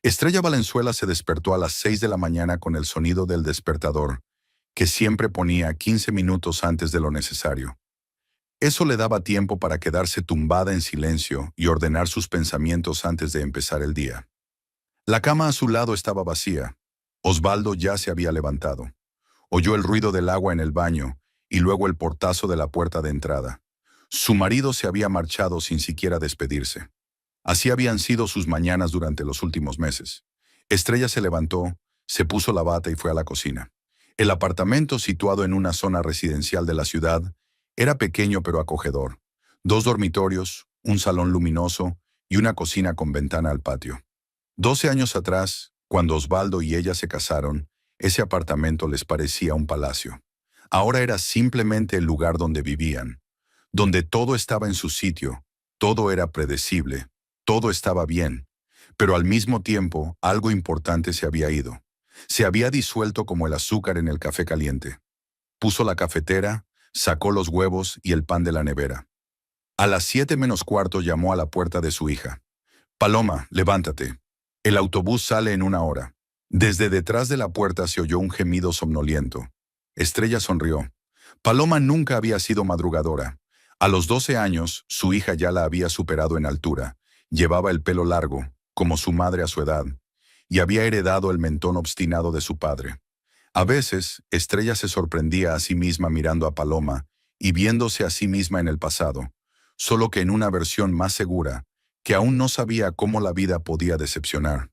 Estrella Valenzuela se despertó a las 6 de la mañana con el sonido del despertador, que siempre ponía 15 minutos antes de lo necesario. Eso le daba tiempo para quedarse tumbada en silencio y ordenar sus pensamientos antes de empezar el día. La cama a su lado estaba vacía. Osvaldo ya se había levantado. Oyó el ruido del agua en el baño y luego el portazo de la puerta de entrada. Su marido se había marchado sin siquiera despedirse. Así habían sido sus mañanas durante los últimos meses. Estrella se levantó, se puso la bata y fue a la cocina. El apartamento, situado en una zona residencial de la ciudad, era pequeño pero acogedor. 2 dormitorios, un salón luminoso y una cocina con ventana al patio. 12 años atrás, cuando Osvaldo y ella se casaron, ese apartamento les parecía un palacio. Ahora era simplemente el lugar donde vivían, donde todo estaba en su sitio, todo era predecible, todo estaba bien, pero al mismo tiempo algo importante se había ido. Se había disuelto como el azúcar en el café caliente. Puso la cafetera, sacó los huevos y el pan de la nevera. A las 7 menos cuarto llamó a la puerta de su hija. «Paloma, levántate. El autobús sale en 1 hora». Desde detrás de la puerta se oyó un gemido somnoliento. Estrella sonrió. Paloma nunca había sido madrugadora. A los 12 años, su hija ya la había superado en altura. Llevaba el pelo largo, como su madre a su edad, y había heredado el mentón obstinado de su padre. A veces, Estrella se sorprendía a sí misma mirando a Paloma y viéndose a sí misma en el pasado, solo que en una versión más segura, que aún no sabía cómo la vida podía decepcionar.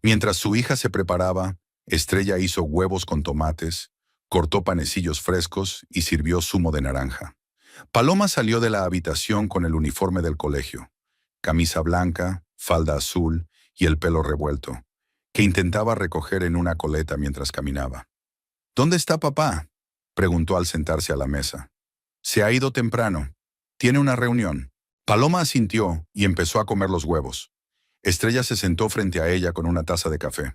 Mientras su hija se preparaba, Estrella hizo huevos con tomates, cortó panecillos frescos y sirvió zumo de naranja. Paloma salió de la habitación con el uniforme del colegio, camisa blanca, falda azul y el pelo revuelto, que intentaba recoger en una coleta mientras caminaba. «¿Dónde está papá?», preguntó al sentarse a la mesa. «Se ha ido temprano. Tiene una reunión». Paloma asintió y empezó a comer los huevos. Estrella se sentó frente a ella con una taza de café.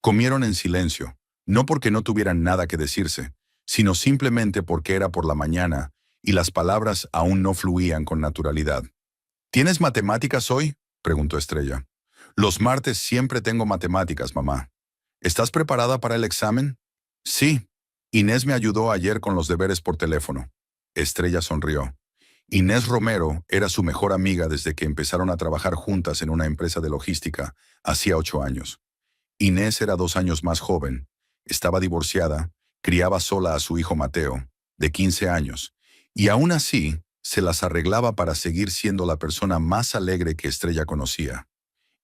Comieron en silencio, no porque no tuvieran nada que decirse, sino simplemente porque era por la mañana y las palabras aún no fluían con naturalidad. «¿Tienes matemáticas hoy?», preguntó Estrella. «Los martes siempre tengo matemáticas, mamá». «¿Estás preparada para el examen?». «Sí. Inés me ayudó ayer con los deberes por teléfono». Estrella sonrió. Inés Romero era su mejor amiga desde que empezaron a trabajar juntas en una empresa de logística hacía 8 años. Inés era 2 años más joven, estaba divorciada, criaba sola a su hijo Mateo, de 15 años, y aún así se las arreglaba para seguir siendo la persona más alegre que Estrella conocía.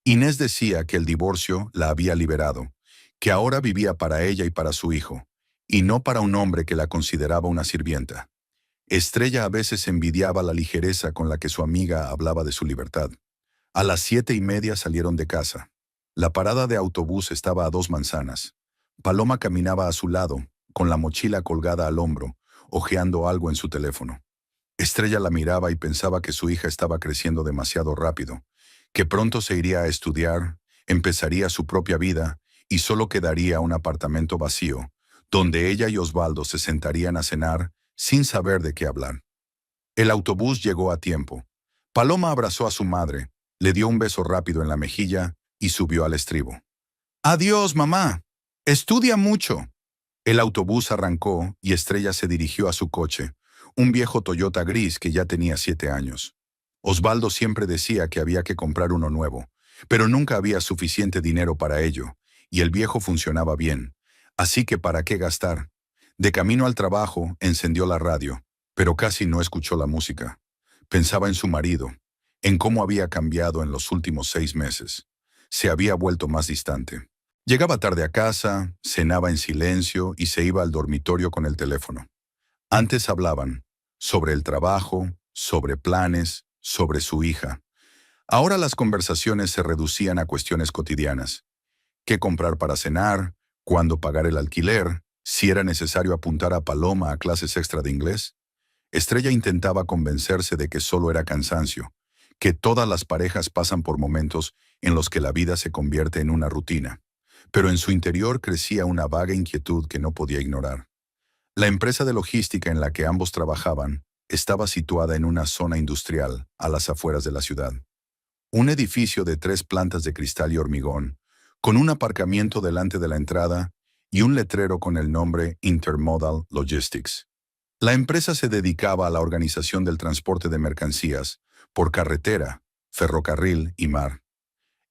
Inés decía que el divorcio la había liberado, que ahora vivía para ella y para su hijo, y no para un hombre que la consideraba una sirvienta. Estrella a veces envidiaba la ligereza con la que su amiga hablaba de su libertad. A las 7:30 salieron de casa. La parada de autobús estaba a 2 manzanas. Paloma caminaba a su lado, con la mochila colgada al hombro, hojeando algo en su teléfono. Estrella la miraba y pensaba que su hija estaba creciendo demasiado rápido, que pronto se iría a estudiar, empezaría su propia vida y solo quedaría un apartamento vacío, donde ella y Osvaldo se sentarían a cenar sin saber de qué hablar. El autobús llegó a tiempo. Paloma abrazó a su madre, le dio un beso rápido en la mejilla y subió al estribo. «Adiós, mamá. Estudia mucho». El autobús arrancó y Estrella se dirigió a su coche, un viejo Toyota gris que ya tenía 7 años. Osvaldo siempre decía que había que comprar uno nuevo, pero nunca había suficiente dinero para ello, y el viejo funcionaba bien. Así que ¿para qué gastar? De camino al trabajo, encendió la radio, pero casi no escuchó la música. Pensaba en su marido, en cómo había cambiado en los últimos 6 meses. Se había vuelto más distante. Llegaba tarde a casa, cenaba en silencio y se iba al dormitorio con el teléfono. Antes hablaban sobre el trabajo, sobre planes, sobre su hija. Ahora las conversaciones se reducían a cuestiones cotidianas. ¿Qué comprar para cenar? ¿Cuándo pagar el alquiler? ¿Si era necesario apuntar a Paloma a clases extra de inglés? Estrella intentaba convencerse de que solo era cansancio, que todas las parejas pasan por momentos en los que la vida se convierte en una rutina, pero en su interior crecía una vaga inquietud que no podía ignorar. La empresa de logística en la que ambos trabajaban estaba situada en una zona industrial a las afueras de la ciudad. Un edificio de 3 plantas de cristal y hormigón, con un aparcamiento delante de la entrada y un letrero con el nombre Intermodal Logistics. La empresa se dedicaba a la organización del transporte de mercancías por carretera, ferrocarril y mar.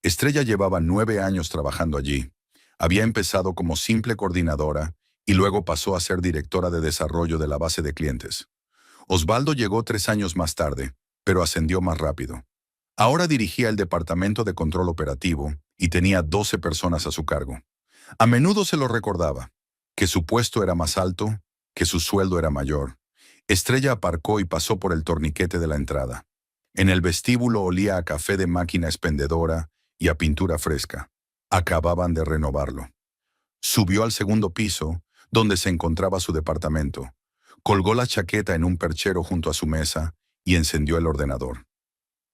Estrella llevaba 9 años trabajando allí. Había empezado como simple coordinadora y luego pasó a ser directora de desarrollo de la base de clientes. Osvaldo llegó 3 años más tarde, pero ascendió más rápido. Ahora dirigía el departamento de control operativo y tenía 12 personas a su cargo. A menudo se lo recordaba, que su puesto era más alto, que su sueldo era mayor. Estrella aparcó y pasó por el torniquete de la entrada. En el vestíbulo olía a café de máquina expendedora y a pintura fresca. Acababan de renovarlo. Subió al segundo piso, donde se encontraba su departamento. Colgó la chaqueta en un perchero junto a su mesa y encendió el ordenador.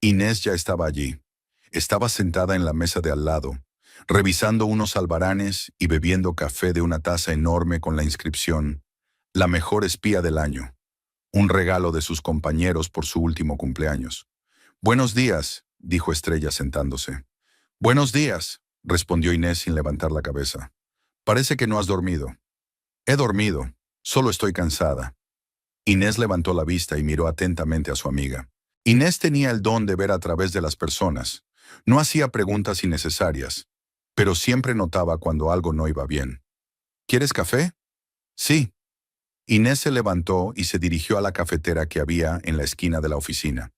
Inés ya estaba allí. Estaba sentada en la mesa de al lado, revisando unos albaranes y bebiendo café de una taza enorme con la inscripción «La mejor espía del año», un regalo de sus compañeros por su último cumpleaños. «Buenos días», dijo Estrella sentándose. «Buenos días», respondió Inés sin levantar la cabeza. «Parece que no has dormido». «He dormido, solo estoy cansada». Inés levantó la vista y miró atentamente a su amiga. Inés tenía el don de ver a través de las personas. No hacía preguntas innecesarias, pero siempre notaba cuando algo no iba bien. «¿Quieres café?» «Sí». Inés se levantó y se dirigió a la cafetera que había en la esquina de la oficina.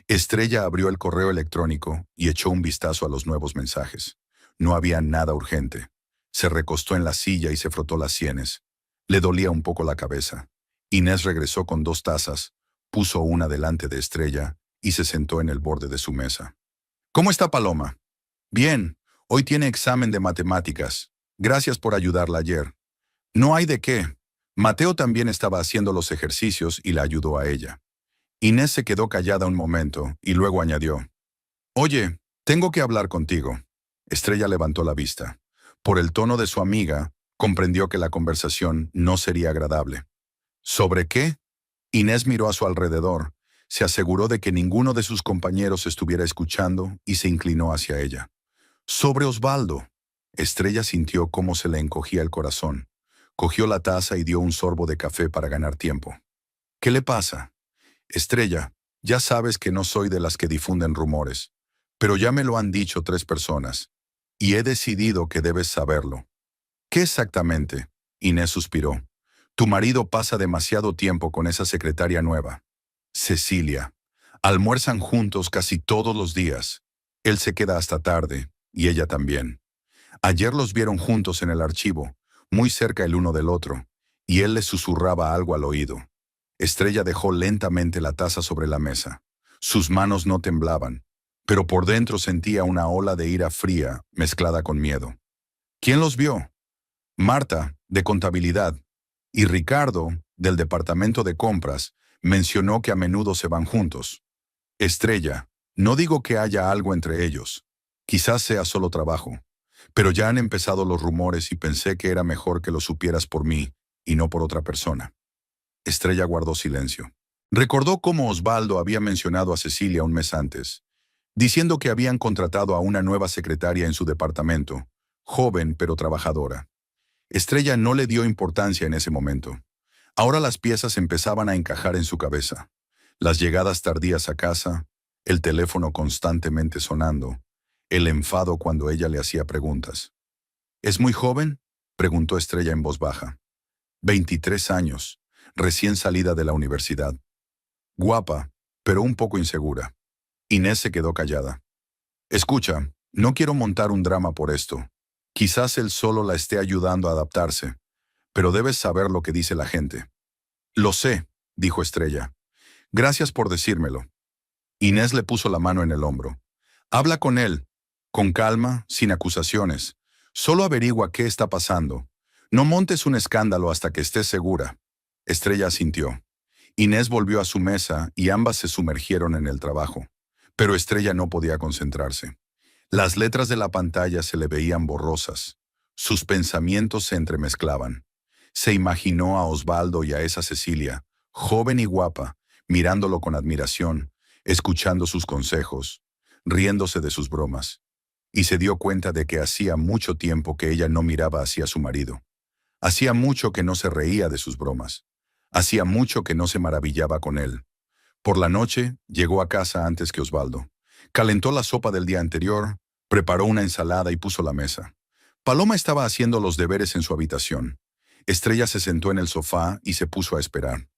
Estrella abrió el correo electrónico y echó un vistazo a los nuevos mensajes. No había nada urgente. Se recostó en la silla y se frotó las sienes. Le dolía un poco la cabeza. Inés regresó con 2 tazas, puso una delante de Estrella y se sentó en el borde de su mesa. «¿Cómo está Paloma?» «Bien, hoy tiene examen de matemáticas. Gracias por ayudarla ayer». «No hay de qué». Mateo también estaba haciendo los ejercicios y la ayudó a ella. Inés se quedó callada un momento y luego añadió: «Oye, tengo que hablar contigo». Estrella levantó la vista. Por el tono de su amiga, comprendió que la conversación no sería agradable. ¿Sobre qué? Inés miró a su alrededor, se aseguró de que ninguno de sus compañeros estuviera escuchando y se inclinó hacia ella. «Sobre Osvaldo». Estrella sintió cómo se le encogía el corazón. Cogió la taza y dio un sorbo de café para ganar tiempo. «¿Qué le pasa?» «Estrella, ya sabes que no soy de las que difunden rumores, pero ya me lo han dicho 3 personas, y he decidido que debes saberlo». «¿Qué exactamente?» Inés suspiró. «Tu marido pasa demasiado tiempo con esa secretaria nueva, Cecilia. Almuerzan juntos casi todos los días. Él se queda hasta tarde, y ella también. Ayer los vieron juntos en el archivo, muy cerca el uno del otro, y él le susurraba algo al oído». Estrella dejó lentamente la taza sobre la mesa. Sus manos no temblaban, pero por dentro sentía una ola de ira fría mezclada con miedo. «¿Quién los vio?» «Marta, de contabilidad, y Ricardo, del departamento de compras, mencionó que a menudo se van juntos». «Estrella, no digo que haya algo entre ellos. Quizás sea solo trabajo. Pero ya han empezado los rumores y pensé que era mejor que lo supieras por mí y no por otra persona». Estrella guardó silencio. Recordó cómo Osvaldo había mencionado a Cecilia un mes antes, diciendo que habían contratado a una nueva secretaria en su departamento, joven pero trabajadora. Estrella no le dio importancia en ese momento. Ahora las piezas empezaban a encajar en su cabeza. Las llegadas tardías a casa, el teléfono constantemente sonando, el enfado cuando ella le hacía preguntas. «¿Es muy joven?», preguntó Estrella en voz baja. 23 años, recién salida de la universidad. Guapa, pero un poco insegura. Inés se quedó callada. «Escucha, no quiero montar un drama por esto. Quizás él solo la esté ayudando a adaptarse, pero debes saber lo que dice la gente». «Lo sé», dijo Estrella. «Gracias por decírmelo». Inés le puso la mano en el hombro. «Habla con él, con calma, sin acusaciones. Solo averigua qué está pasando. No montes un escándalo hasta que estés segura». Estrella asintió. Inés volvió a su mesa y ambas se sumergieron en el trabajo. Pero Estrella no podía concentrarse. Las letras de la pantalla se le veían borrosas. Sus pensamientos se entremezclaban. Se imaginó a Osvaldo y a esa Cecilia, joven y guapa, mirándolo con admiración, escuchando sus consejos, riéndose de sus bromas. y se dio cuenta de que hacía mucho tiempo que ella no miraba hacia su marido. Hacía mucho que no se reía de sus bromas. Hacía mucho que no se maravillaba con él. Por la noche, llegó a casa antes que Osvaldo. Calentó la sopa del día anterior, preparó una ensalada y puso la mesa. Paloma estaba haciendo los deberes en su habitación. Estrella se sentó en el sofá y se puso a esperar.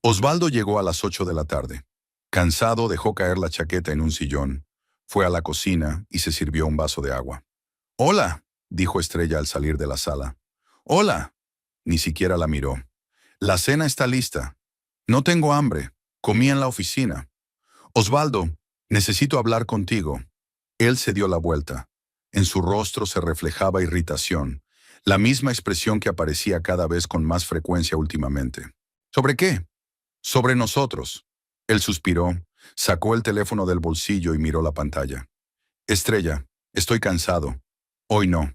Osvaldo llegó a las 8 de la tarde. Cansado, dejó caer la chaqueta en un sillón. Fue a la cocina y se sirvió un vaso de agua. «Hola», dijo Estrella al salir de la sala. «Hola». Ni siquiera la miró. «La cena está lista. No tengo hambre. Comí en la oficina». «Osvaldo, necesito hablar contigo». Él se dio la vuelta. En su rostro se reflejaba irritación, la misma expresión que aparecía cada vez con más frecuencia últimamente. «¿Sobre qué?» «Sobre nosotros». Él suspiró, sacó el teléfono del bolsillo y miró la pantalla. «Estrella, estoy cansado. Hoy no».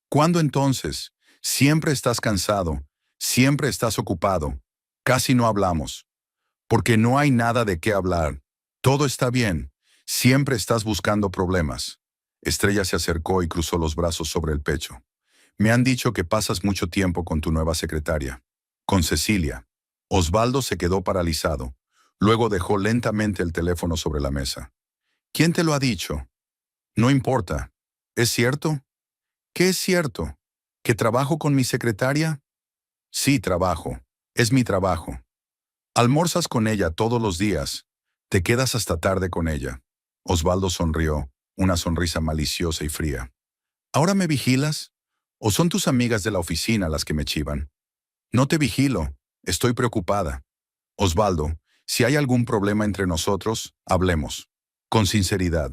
«¿Cuándo entonces? Siempre estás cansado. Siempre estás ocupado. Casi no hablamos». «Porque no hay nada de qué hablar. Todo está bien. Siempre estás buscando problemas». Estrella se acercó y cruzó los brazos sobre el pecho. «Me han dicho que pasas mucho tiempo con tu nueva secretaria, con Cecilia». Osvaldo se quedó paralizado. Luego dejó lentamente el teléfono sobre la mesa. «¿Quién te lo ha dicho?» «No importa. ¿Es cierto?» «¿Qué es cierto? ¿Que trabajo con mi secretaria?» «Sí, trabajo. Es mi trabajo. Almorzas con ella todos los días. Te quedas hasta tarde con ella». Osvaldo sonrió, una sonrisa maliciosa y fría. «¿Ahora me vigilas? ¿O son tus amigas de la oficina las que me chivan?» «No te vigilo. Estoy preocupada». «Osvaldo, si hay algún problema entre nosotros, hablemos. Con sinceridad».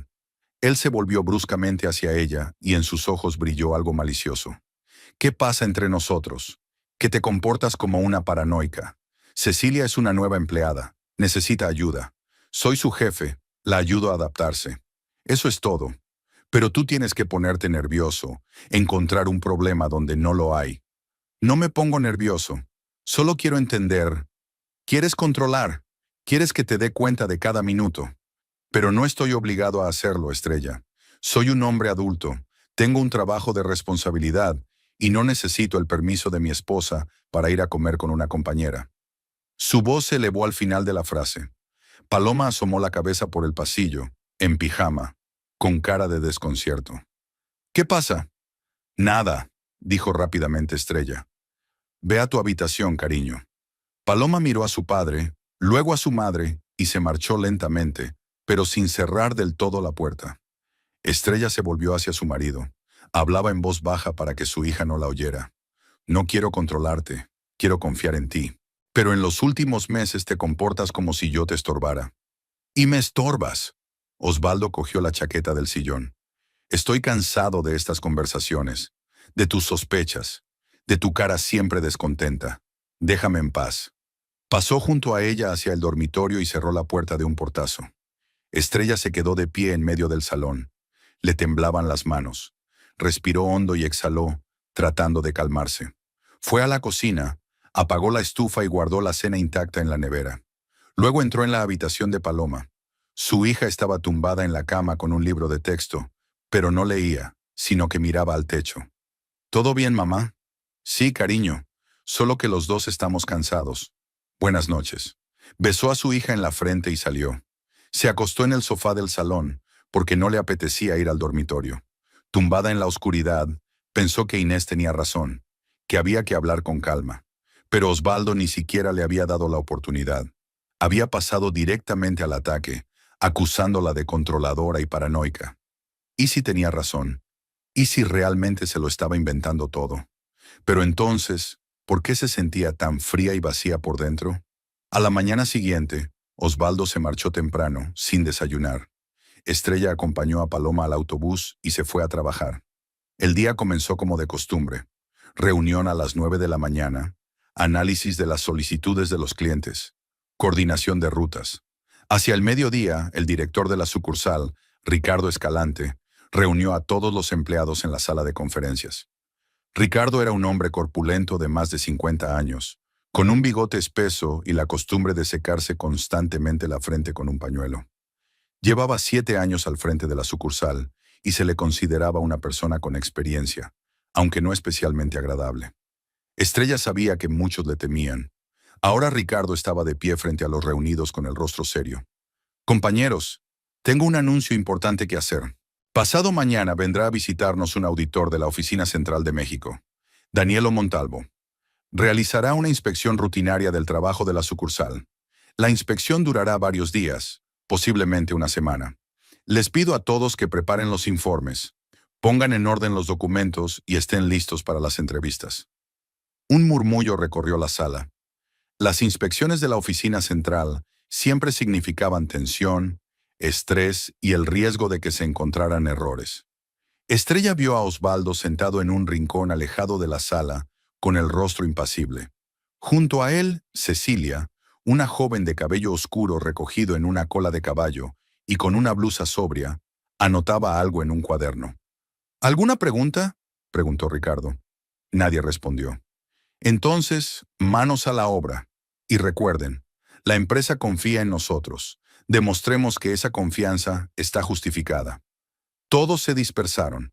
Él se volvió bruscamente hacia ella y en sus ojos brilló algo malicioso. «¿Qué pasa entre nosotros? Que te comportas como una paranoica. Cecilia es una nueva empleada. Necesita ayuda. Soy su jefe. La ayudo a adaptarse. Eso es todo. Pero tú tienes que ponerte nervioso, encontrar un problema donde no lo hay». «No me pongo nervioso. Solo quiero entender. Quieres controlar. Quieres que te dé cuenta de cada minuto. Pero no estoy obligado a hacerlo, Estrella. Soy un hombre adulto. Tengo un trabajo de responsabilidad y no necesito el permiso de mi esposa para ir a comer con una compañera». Su voz se elevó al final de la frase. Paloma asomó la cabeza por el pasillo, en pijama, con cara de desconcierto. «¿Qué pasa?» «Nada», dijo rápidamente Estrella. «Ve a tu habitación, cariño». Paloma miró a su padre, luego a su madre, y se marchó lentamente, pero sin cerrar del todo la puerta. Estrella se volvió hacia su marido. Hablaba en voz baja para que su hija no la oyera. «No quiero controlarte, quiero confiar en ti. Pero en los últimos meses te comportas como si yo te estorbara». «Y me estorbas». Osvaldo cogió la chaqueta del sillón. «Estoy cansado de estas conversaciones, de tus sospechas, de tu cara siempre descontenta. Déjame en paz». Pasó junto a ella hacia el dormitorio y cerró la puerta de un portazo. Estrella se quedó de pie en medio del salón. Le temblaban las manos. Respiró hondo y exhaló, tratando de calmarse. Fue a la cocina, apagó la estufa y guardó la cena intacta en la nevera. Luego entró en la habitación de Paloma. Su hija estaba tumbada en la cama con un libro de texto, pero no leía, sino que miraba al techo. «¿Todo bien, mamá?» «Sí, cariño, solo que los dos estamos cansados. Buenas noches». Besó a su hija en la frente y salió. Se acostó en el sofá del salón, porque no le apetecía ir al dormitorio. Tumbada en la oscuridad, pensó que Inés tenía razón, que había que hablar con calma. Pero Osvaldo ni siquiera le había dado la oportunidad. Había pasado directamente al ataque, acusándola de controladora y paranoica. ¿Y si tenía razón? ¿Y si realmente se lo estaba inventando todo? Pero entonces, ¿por qué se sentía tan fría y vacía por dentro? A la mañana siguiente, Osvaldo se marchó temprano, sin desayunar. Estrella acompañó a Paloma al autobús y se fue a trabajar. El día comenzó como de costumbre. Reunión a las 9 de la mañana, análisis de las solicitudes de los clientes, coordinación de rutas. Hacia el mediodía, el director de la sucursal, Ricardo Escalante, reunió a todos los empleados en la sala de conferencias. Ricardo era un hombre corpulento de más de 50 años, con un bigote espeso y la costumbre de secarse constantemente la frente con un pañuelo. Llevaba 7 años al frente de la sucursal y se le consideraba una persona con experiencia, aunque no especialmente agradable. Estrella sabía que muchos le temían. Ahora Ricardo estaba de pie frente a los reunidos con el rostro serio. Compañeros, tengo un anuncio importante que hacer. Pasado mañana vendrá a visitarnos un auditor de la Oficina Central de México, Danielo Montalvo. Realizará una inspección rutinaria del trabajo de la sucursal. La inspección durará varios días, posiblemente una semana. Les pido a todos que preparen los informes, pongan en orden los documentos y estén listos para las entrevistas. Un murmullo recorrió la sala. Las inspecciones de la oficina central siempre significaban tensión, estrés y el riesgo de que se encontraran errores. Estrella vio a Osvaldo sentado en un rincón alejado de la sala, con el rostro impasible. Junto a él, Cecilia, una joven de cabello oscuro recogido en una cola de caballo y con una blusa sobria, anotaba algo en un cuaderno. ¿Alguna pregunta?, preguntó Ricardo. Nadie respondió. Entonces, manos a la obra. Y recuerden, la empresa confía en nosotros. Demostremos que esa confianza está justificada. Todos se dispersaron.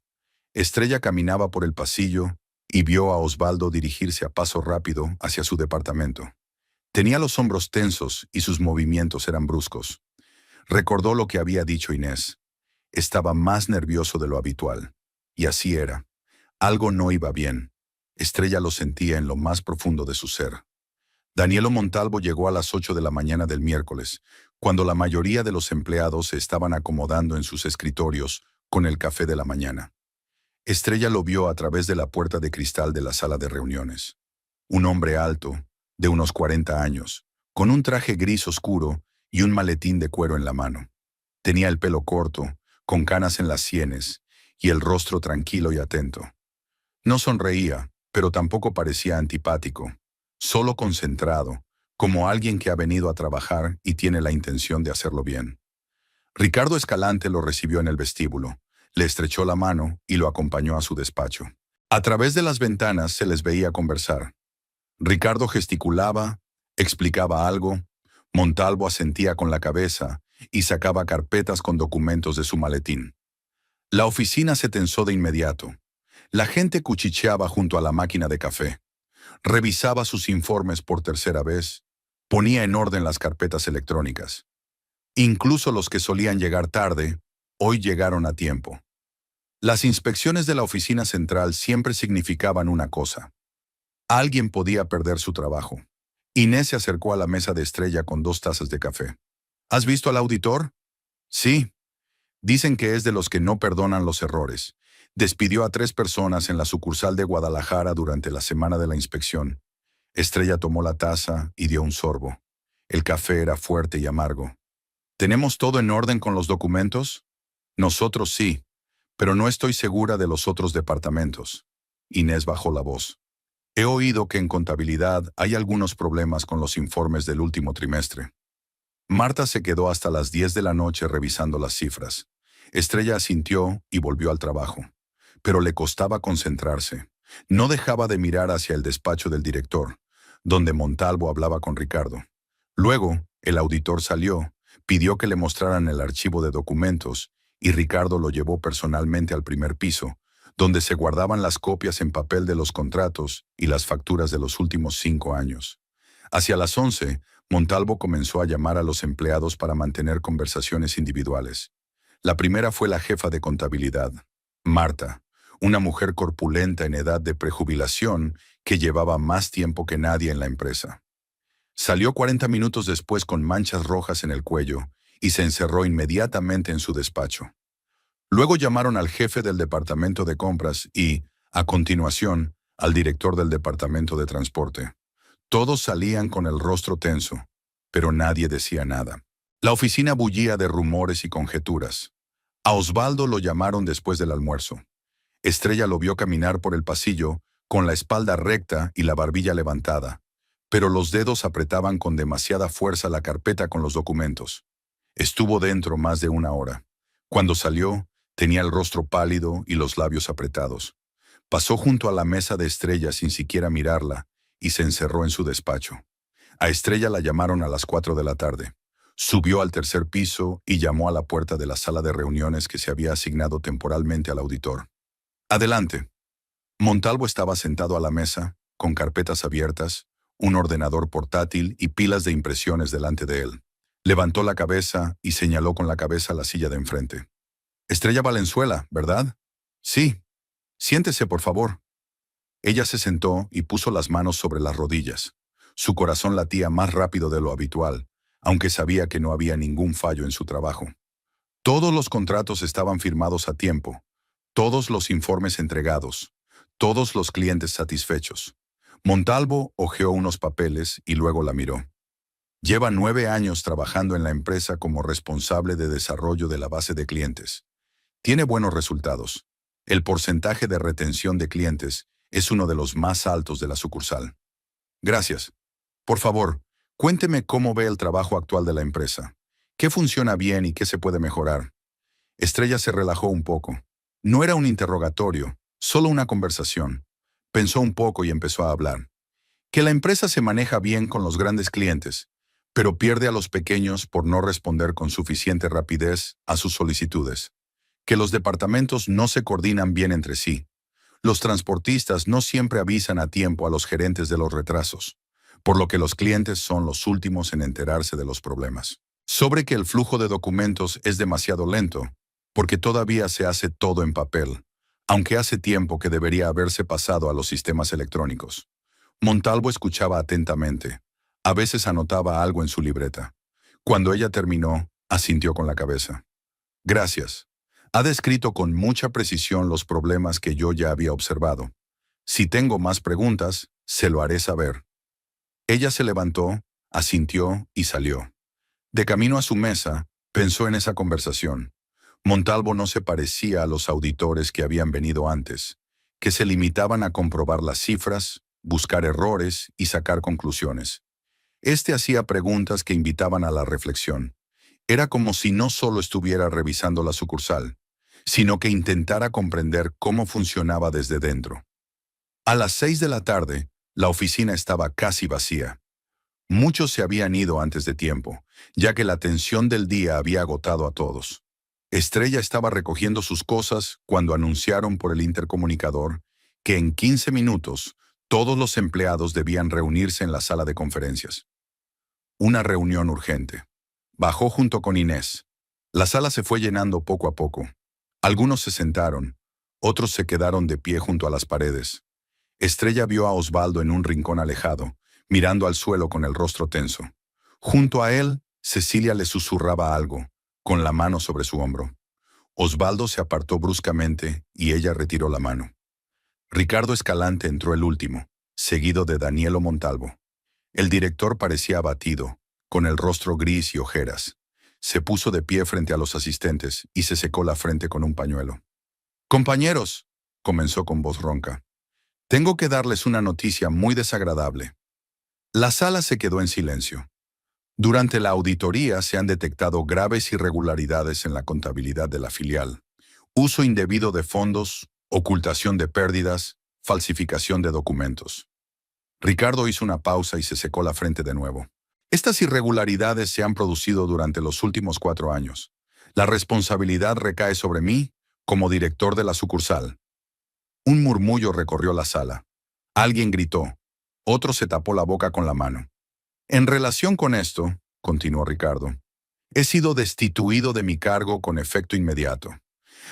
Estrella caminaba por el pasillo y vio a Osvaldo dirigirse a paso rápido hacia su departamento. Tenía los hombros tensos y sus movimientos eran bruscos. Recordó lo que había dicho Inés. Estaba más nervioso de lo habitual. Y así era. Algo no iba bien. Estrella lo sentía en lo más profundo de su ser. Danielo Montalvo llegó a las 8 de la mañana del miércoles, cuando la mayoría de los empleados se estaban acomodando en sus escritorios con el café de la mañana. Estrella lo vio a través de la puerta de cristal de la sala de reuniones. Un hombre alto, de unos 40 años, con un traje gris oscuro y un maletín de cuero en la mano. Tenía el pelo corto, con canas en las sienes, y el rostro tranquilo y atento. No sonreía, pero tampoco parecía antipático, solo concentrado, como alguien que ha venido a trabajar y tiene la intención de hacerlo bien. Ricardo Escalante lo recibió en el vestíbulo, le estrechó la mano y lo acompañó a su despacho. A través de las ventanas se les veía conversar. Ricardo gesticulaba, explicaba algo, Montalvo asentía con la cabeza y sacaba carpetas con documentos de su maletín. La oficina se tensó de inmediato. La gente cuchicheaba junto a la máquina de café. Revisaba sus informes por tercera vez, ponía en orden las carpetas electrónicas. Incluso los que solían llegar tarde, hoy llegaron a tiempo. Las inspecciones de la oficina central siempre significaban una cosa. Alguien podía perder su trabajo. Inés se acercó a la mesa de Estrella con 2 tazas de café. ¿Has visto al auditor? Sí. Dicen que es de los que no perdonan los errores. Despidió a 3 personas en la sucursal de Guadalajara durante la semana de la inspección. Estrella tomó la taza y dio un sorbo. El café era fuerte y amargo. ¿Tenemos todo en orden con los documentos? Nosotros sí, pero no estoy segura de los otros departamentos. Inés bajó la voz. He oído que en contabilidad hay algunos problemas con los informes del último trimestre. Marta se quedó hasta las 10 de la noche revisando las cifras. Estrella asintió y volvió al trabajo. Pero le costaba concentrarse. No dejaba de mirar hacia el despacho del director, donde Montalvo hablaba con Ricardo. Luego, el auditor salió, pidió que le mostraran el archivo de documentos y Ricardo lo llevó personalmente al primer piso, donde se guardaban las copias en papel de los contratos y las facturas de los últimos 5 años. Hacia las 11, Montalvo comenzó a llamar a los empleados para mantener conversaciones individuales. La primera fue la jefa de contabilidad, Marta, una mujer corpulenta en edad de prejubilación que llevaba más tiempo que nadie en la empresa. Salió 40 minutos después con manchas rojas en el cuello y se encerró inmediatamente en su despacho. Luego llamaron al jefe del departamento de compras y, a continuación, al director del departamento de transporte. Todos salían con el rostro tenso, pero nadie decía nada. La oficina bullía de rumores y conjeturas. A Osvaldo lo llamaron después del almuerzo. Estrella lo vio caminar por el pasillo, con la espalda recta y la barbilla levantada, pero los dedos apretaban con demasiada fuerza la carpeta con los documentos. Estuvo dentro más de 1 hora. Cuando salió, tenía el rostro pálido y los labios apretados. Pasó junto a la mesa de Estrella sin siquiera mirarla y se encerró en su despacho. A Estrella la llamaron a las 4 de la tarde. Subió al tercer piso y llamó a la puerta de la sala de reuniones que se había asignado temporalmente al auditor. Adelante. Montalvo estaba sentado a la mesa, con carpetas abiertas, un ordenador portátil y pilas de impresiones delante de él. Levantó la cabeza y señaló con la cabeza la silla de enfrente. Estrella Valenzuela, ¿verdad? Sí. Siéntese, por favor. Ella se sentó y puso las manos sobre las rodillas. Su corazón latía más rápido de lo habitual, aunque sabía que no había ningún fallo en su trabajo. Todos los contratos estaban firmados a tiempo, todos los informes entregados, todos los clientes satisfechos. Montalvo hojeó unos papeles y luego la miró. Lleva 9 años trabajando en la empresa como responsable de desarrollo de la base de clientes. Tiene buenos resultados. El porcentaje de retención de clientes es uno de los más altos de la sucursal. Gracias. Por favor, cuénteme cómo ve el trabajo actual de la empresa. ¿Qué funciona bien y qué se puede mejorar? Estrella se relajó un poco. No era un interrogatorio, solo una conversación. Pensó un poco y empezó a hablar. Que la empresa se maneja bien con los grandes clientes, pero pierde a los pequeños por no responder con suficiente rapidez a sus solicitudes. Que los departamentos no se coordinan bien entre sí. Los transportistas no siempre avisan a tiempo a los gerentes de los retrasos, por lo que los clientes son los últimos en enterarse de los problemas. Sobre que el flujo de documentos es demasiado lento, porque todavía se hace todo en papel, aunque hace tiempo que debería haberse pasado a los sistemas electrónicos. Montalvo escuchaba atentamente. A veces anotaba algo en su libreta. Cuando ella terminó, asintió con la cabeza. Gracias. Ha descrito con mucha precisión los problemas que yo ya había observado. Si tengo más preguntas, se lo haré saber. Ella se levantó, asintió y salió. De camino a su mesa, pensó en esa conversación. Montalvo no se parecía a los auditores que habían venido antes, que se limitaban a comprobar las cifras, buscar errores y sacar conclusiones. Este hacía preguntas que invitaban a la reflexión. Era como si no solo estuviera revisando la sucursal, sino que intentara comprender cómo funcionaba desde dentro. A las 6 de la tarde, la oficina estaba casi vacía. Muchos se habían ido antes de tiempo, ya que la tensión del día había agotado a todos. Estrella estaba recogiendo sus cosas cuando anunciaron por el intercomunicador que en 15 minutos todos los empleados debían reunirse en la sala de conferencias. Una reunión urgente. Bajó junto con Inés. La sala se fue llenando poco a poco. Algunos se sentaron, otros se quedaron de pie junto a las paredes. Estrella vio a Osvaldo en un rincón alejado, mirando al suelo con el rostro tenso. Junto a él, Cecilia le susurraba algo, con la mano sobre su hombro. Osvaldo se apartó bruscamente y ella retiró la mano. Ricardo Escalante entró el último, seguido de Danielo Montalvo. El director parecía abatido, con el rostro gris y ojeras. Se puso de pie frente a los asistentes y se secó la frente con un pañuelo. «Compañeros», comenzó con voz ronca, «tengo que darles una noticia muy desagradable». La sala se quedó en silencio. Durante la auditoría se han detectado graves irregularidades en la contabilidad de la filial. Uso indebido de fondos, ocultación de pérdidas, falsificación de documentos. Ricardo hizo una pausa y se secó la frente de nuevo. Estas irregularidades se han producido durante los últimos 4 años. La responsabilidad recae sobre mí como director de la sucursal. Un murmullo recorrió la sala. Alguien gritó. Otro se tapó la boca con la mano. En relación con esto, continuó Ricardo, he sido destituido de mi cargo con efecto inmediato.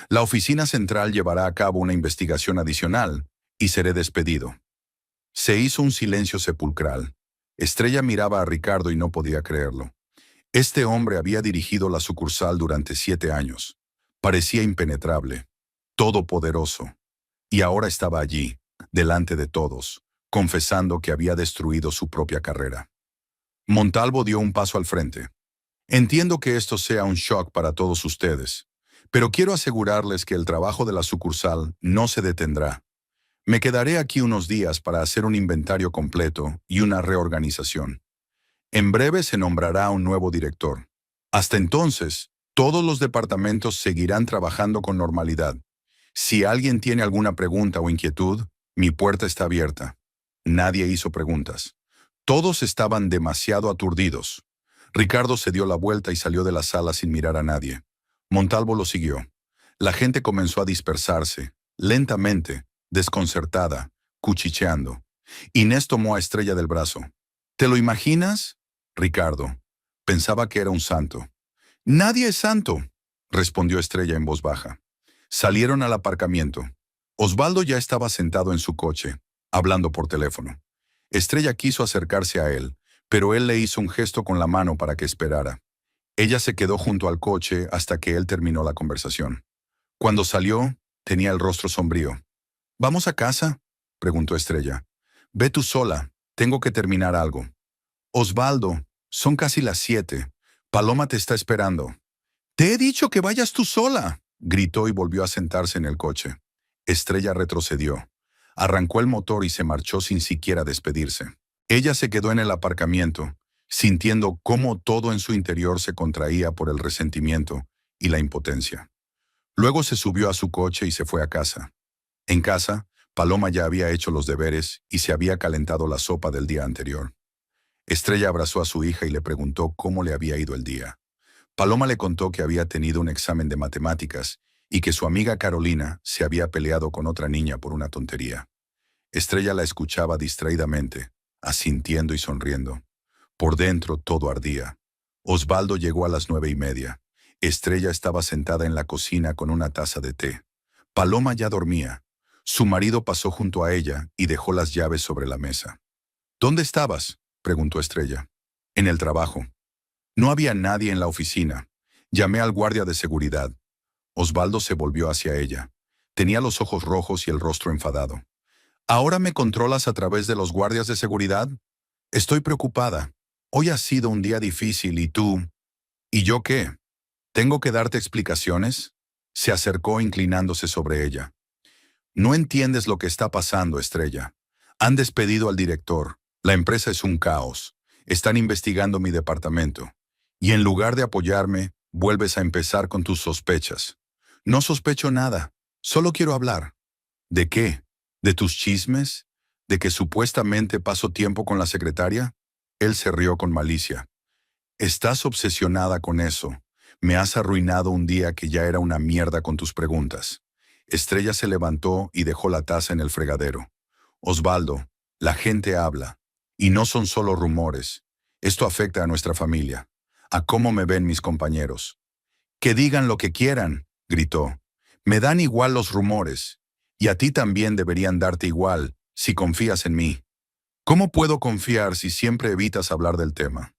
La oficina central llevará a cabo una investigación adicional y seré despedido. Se hizo un silencio sepulcral. Estrella miraba a Ricardo y no podía creerlo. Este hombre había dirigido la sucursal durante 7 años. Parecía impenetrable, todopoderoso. Y ahora estaba allí, delante de todos, confesando que había destruido su propia carrera. Montalvo dio un paso al frente. Entiendo que esto sea un shock para todos ustedes, pero quiero asegurarles que el trabajo de la sucursal no se detendrá. Me quedaré aquí unos días para hacer un inventario completo y una reorganización. En breve se nombrará un nuevo director. Hasta entonces, todos los departamentos seguirán trabajando con normalidad. Si alguien tiene alguna pregunta o inquietud, mi puerta está abierta. Nadie hizo preguntas. Todos estaban demasiado aturdidos. Ricardo se dio la vuelta y salió de la sala sin mirar a nadie. Montalvo lo siguió. La gente comenzó a dispersarse, lentamente, desconcertada, cuchicheando. Inés tomó a Estrella del brazo. ¿Te lo imaginas? Ricardo. Pensaba que era un santo. Nadie es santo, respondió Estrella en voz baja. Salieron al aparcamiento. Osvaldo ya estaba sentado en su coche, hablando por teléfono. Estrella quiso acercarse a él, pero él le hizo un gesto con la mano para que esperara. Ella se quedó junto al coche hasta que él terminó la conversación. Cuando salió, tenía el rostro sombrío. ¿Vamos a casa?, preguntó Estrella. Ve tú sola, tengo que terminar algo. Osvaldo, son casi las 7. Paloma te está esperando. Te he dicho que vayas tú sola, gritó y volvió a sentarse en el coche. Estrella retrocedió. Arrancó el motor y se marchó sin siquiera despedirse. Ella se quedó en el aparcamiento, sintiendo cómo todo en su interior se contraía por el resentimiento y la impotencia. Luego se subió a su coche y se fue a casa. En casa, Paloma ya había hecho los deberes y se había calentado la sopa del día anterior. Estrella abrazó a su hija y le preguntó cómo le había ido el día. Paloma le contó que había tenido un examen de matemáticas y que su amiga Carolina se había peleado con otra niña por una tontería. Estrella la escuchaba distraídamente, asintiendo y sonriendo. Por dentro todo ardía. Osvaldo llegó a las 9:30. Estrella estaba sentada en la cocina con una taza de té. Paloma ya dormía. Su marido pasó junto a ella y dejó las llaves sobre la mesa. ¿Dónde estabas?, preguntó Estrella. En el trabajo. No había nadie en la oficina. Llamé al guardia de seguridad. Osvaldo se volvió hacia ella. Tenía los ojos rojos y el rostro enfadado. ¿Ahora me controlas a través de los guardias de seguridad? Estoy preocupada. Hoy ha sido un día difícil y tú... ¿Y yo qué? ¿Tengo que darte explicaciones? Se acercó inclinándose sobre ella. No entiendes lo que está pasando, Estrella. Han despedido al director. La empresa es un caos. Están investigando mi departamento. Y en lugar de apoyarme, vuelves a empezar con tus sospechas. No sospecho nada. Solo quiero hablar. ¿De qué? ¿De tus chismes? ¿De que supuestamente paso tiempo con la secretaria? Él se rió con malicia. Estás obsesionada con eso. Me has arruinado un día que ya era una mierda con tus preguntas. Estrella se levantó y dejó la taza en el fregadero. Osvaldo, la gente habla. Y no son solo rumores. Esto afecta a nuestra familia. A cómo me ven mis compañeros. Que digan lo que quieran, gritó. Me dan igual los rumores. Y a ti también deberían darte igual, si confías en mí. ¿Cómo puedo confiar si siempre evitas hablar del tema?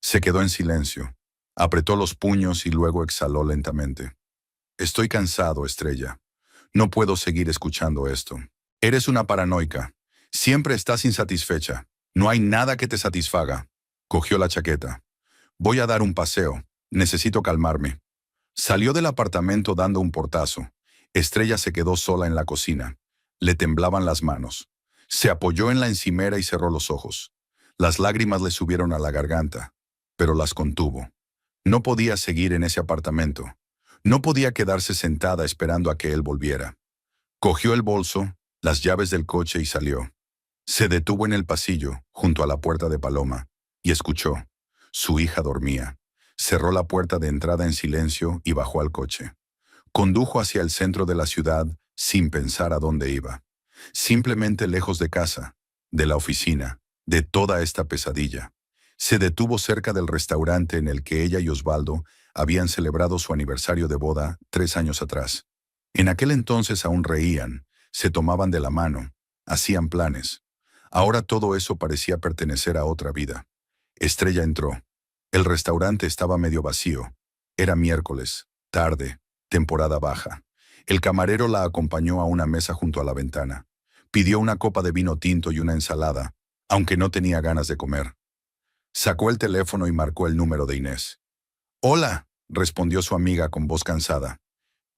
Se quedó en silencio. Apretó los puños y luego exhaló lentamente. Estoy cansado, Estrella. No puedo seguir escuchando esto. Eres una paranoica. Siempre estás insatisfecha. No hay nada que te satisfaga. Cogió la chaqueta. Voy a dar un paseo. Necesito calmarme. Salió del apartamento dando un portazo. Estrella se quedó sola en la cocina. Le temblaban las manos. Se apoyó en la encimera y cerró los ojos. Las lágrimas le subieron a la garganta, pero las contuvo. No podía seguir en ese apartamento. No podía quedarse sentada esperando a que él volviera. Cogió el bolso, las llaves del coche y salió. Se detuvo en el pasillo, junto a la puerta de Paloma, y escuchó. Su hija dormía. Cerró la puerta de entrada en silencio y bajó al coche. Condujo hacia el centro de la ciudad sin pensar a dónde iba. Simplemente lejos de casa, de la oficina, de toda esta pesadilla. Se detuvo cerca del restaurante en el que ella y Osvaldo habían celebrado su aniversario de boda 3 años atrás. En aquel entonces aún reían, se tomaban de la mano, hacían planes. Ahora todo eso parecía pertenecer a otra vida. Estrella entró. El restaurante estaba medio vacío. Era miércoles, tarde, temporada baja. El camarero la acompañó a una mesa junto a la ventana. Pidió una copa de vino tinto y una ensalada, aunque no tenía ganas de comer. Sacó el teléfono y marcó el número de Inés. «Hola», respondió su amiga con voz cansada.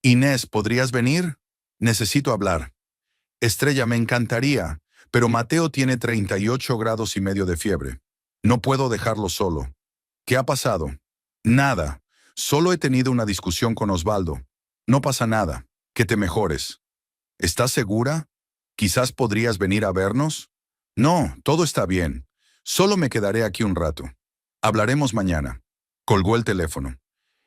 «Inés, ¿podrías venir? Necesito hablar». «Estrella, me encantaría, pero Mateo tiene 38 grados y medio de fiebre. No puedo dejarlo solo». «¿Qué ha pasado?» «Nada. Solo he tenido una discusión con Osvaldo. No pasa nada. Que te mejores». «¿Estás segura? ¿Quizás podrías venir a vernos?» «No, todo está bien. Solo me quedaré aquí un rato». Hablaremos mañana. Colgó el teléfono.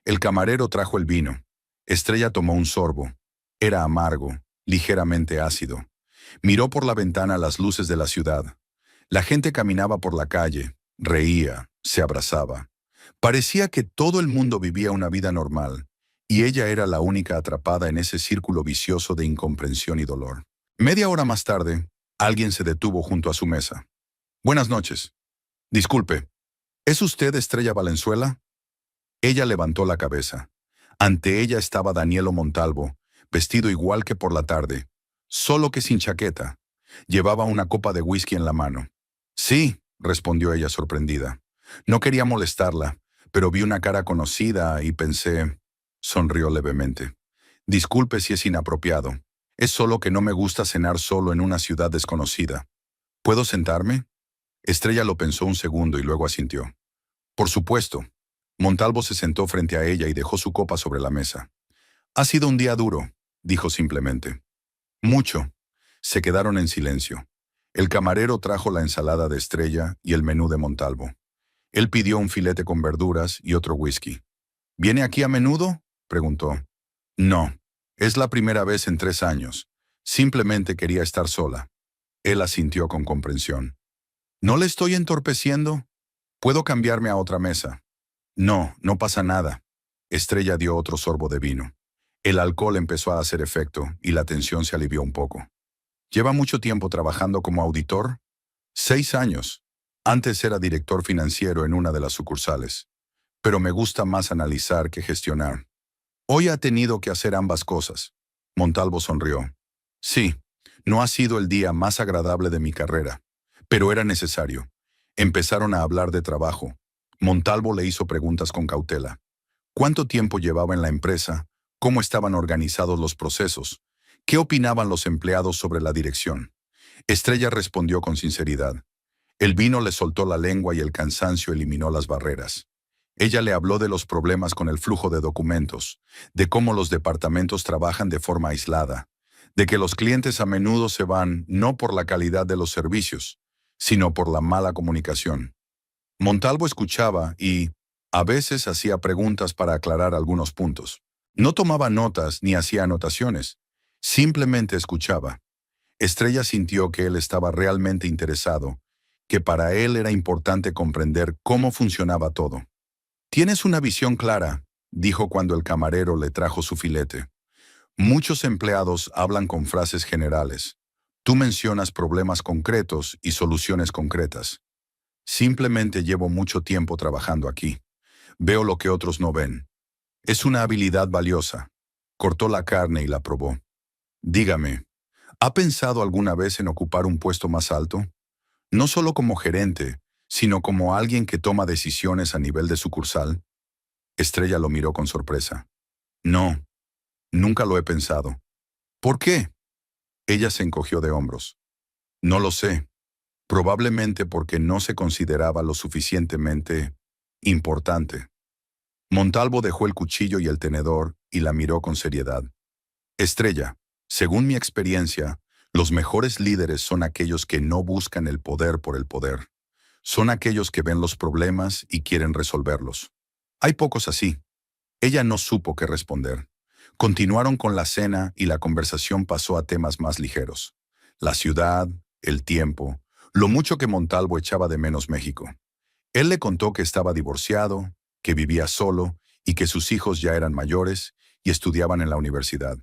El camarero trajo el vino. Estrella tomó un sorbo. Era amargo, ligeramente ácido. Miró por la ventana las luces de la ciudad. La gente caminaba por la calle, reía, se abrazaba. Parecía que todo el mundo vivía una vida normal, y ella era la única atrapada en ese círculo vicioso de incomprensión y dolor. Media hora más tarde, alguien se detuvo junto a su mesa. Buenas noches. Disculpe, ¿es usted Estrella Valenzuela? Ella levantó la cabeza. Ante ella estaba Danielo Montalvo, vestido igual que por la tarde, solo que sin chaqueta. Llevaba una copa de whisky en la mano. Sí, respondió ella sorprendida. No quería molestarla, pero vi una cara conocida y pensé... Sonrió levemente. Disculpe si es inapropiado. Es solo que no me gusta cenar solo en una ciudad desconocida. ¿Puedo sentarme? Estrella lo pensó un segundo y luego asintió. Por supuesto. Montalvo se sentó frente a ella y dejó su copa sobre la mesa. Ha sido un día duro, dijo simplemente. Mucho. Se quedaron en silencio. El camarero trajo la ensalada de Estrella y el menú de Montalvo. Él pidió un filete con verduras y otro whisky. ¿Viene aquí a menudo?, preguntó. No, es la primera vez en 3 años. Simplemente quería estar sola. Él asintió con comprensión. ¿No le estoy entorpeciendo? ¿Puedo cambiarme a otra mesa? No, no pasa nada. Estrella dio otro sorbo de vino. El alcohol empezó a hacer efecto y la tensión se alivió un poco. ¿Lleva mucho tiempo trabajando como auditor? 6 años. Antes era director financiero en una de las sucursales. Pero me gusta más analizar que gestionar. Hoy ha tenido que hacer ambas cosas. Montalvo sonrió. Sí, no ha sido el día más agradable de mi carrera, pero era necesario. Empezaron a hablar de trabajo. Montalvo le hizo preguntas con cautela. ¿Cuánto tiempo llevaba en la empresa? ¿Cómo estaban organizados los procesos? ¿Qué opinaban los empleados sobre la dirección? Estrella respondió con sinceridad. El vino le soltó la lengua y el cansancio eliminó las barreras. Ella le habló de los problemas con el flujo de documentos, de cómo los departamentos trabajan de forma aislada, de que los clientes a menudo se van no por la calidad de los servicios, sino por la mala comunicación. Montalvo escuchaba y, a veces, hacía preguntas para aclarar algunos puntos. No tomaba notas ni hacía anotaciones, simplemente escuchaba. Estrella sintió que él estaba realmente interesado, que para él era importante comprender cómo funcionaba todo. Tienes una visión clara, dijo cuando el camarero le trajo su filete. Muchos empleados hablan con frases generales. Tú mencionas problemas concretos y soluciones concretas. Simplemente llevo mucho tiempo trabajando aquí. Veo lo que otros no ven. Es una habilidad valiosa. Cortó la carne y la probó. Dígame, ¿ha pensado alguna vez en ocupar un puesto más alto? No solo como gerente, sino como alguien que toma decisiones a nivel de sucursal. Estrella lo miró con sorpresa. No, nunca lo he pensado. ¿Por qué? Ella se encogió de hombros. No lo sé. Probablemente porque no se consideraba lo suficientemente importante. Montalvo dejó el cuchillo y el tenedor y la miró con seriedad. Estrella, según mi experiencia, los mejores líderes son aquellos que no buscan el poder por el poder. Son aquellos que ven los problemas y quieren resolverlos. Hay pocos así. Ella no supo qué responder. Continuaron con la cena y la conversación pasó a temas más ligeros. La ciudad, el tiempo, lo mucho que Montalvo echaba de menos México. Él le contó que estaba divorciado, que vivía solo y que sus hijos ya eran mayores y estudiaban en la universidad.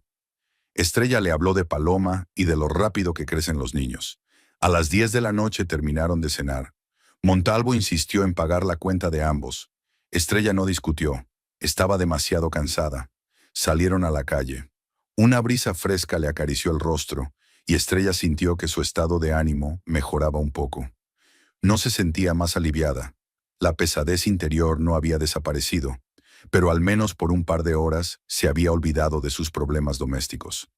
Estrella le habló de Paloma y de lo rápido que crecen los niños. A las 10 de la noche terminaron de cenar. Montalvo insistió en pagar la cuenta de ambos. Estrella no discutió. Estaba demasiado cansada. Salieron a la calle. Una brisa fresca le acarició el rostro y Estrella sintió que su estado de ánimo mejoraba un poco. No se sentía más aliviada. La pesadez interior no había desaparecido, pero al menos por un par de horas se había olvidado de sus problemas domésticos.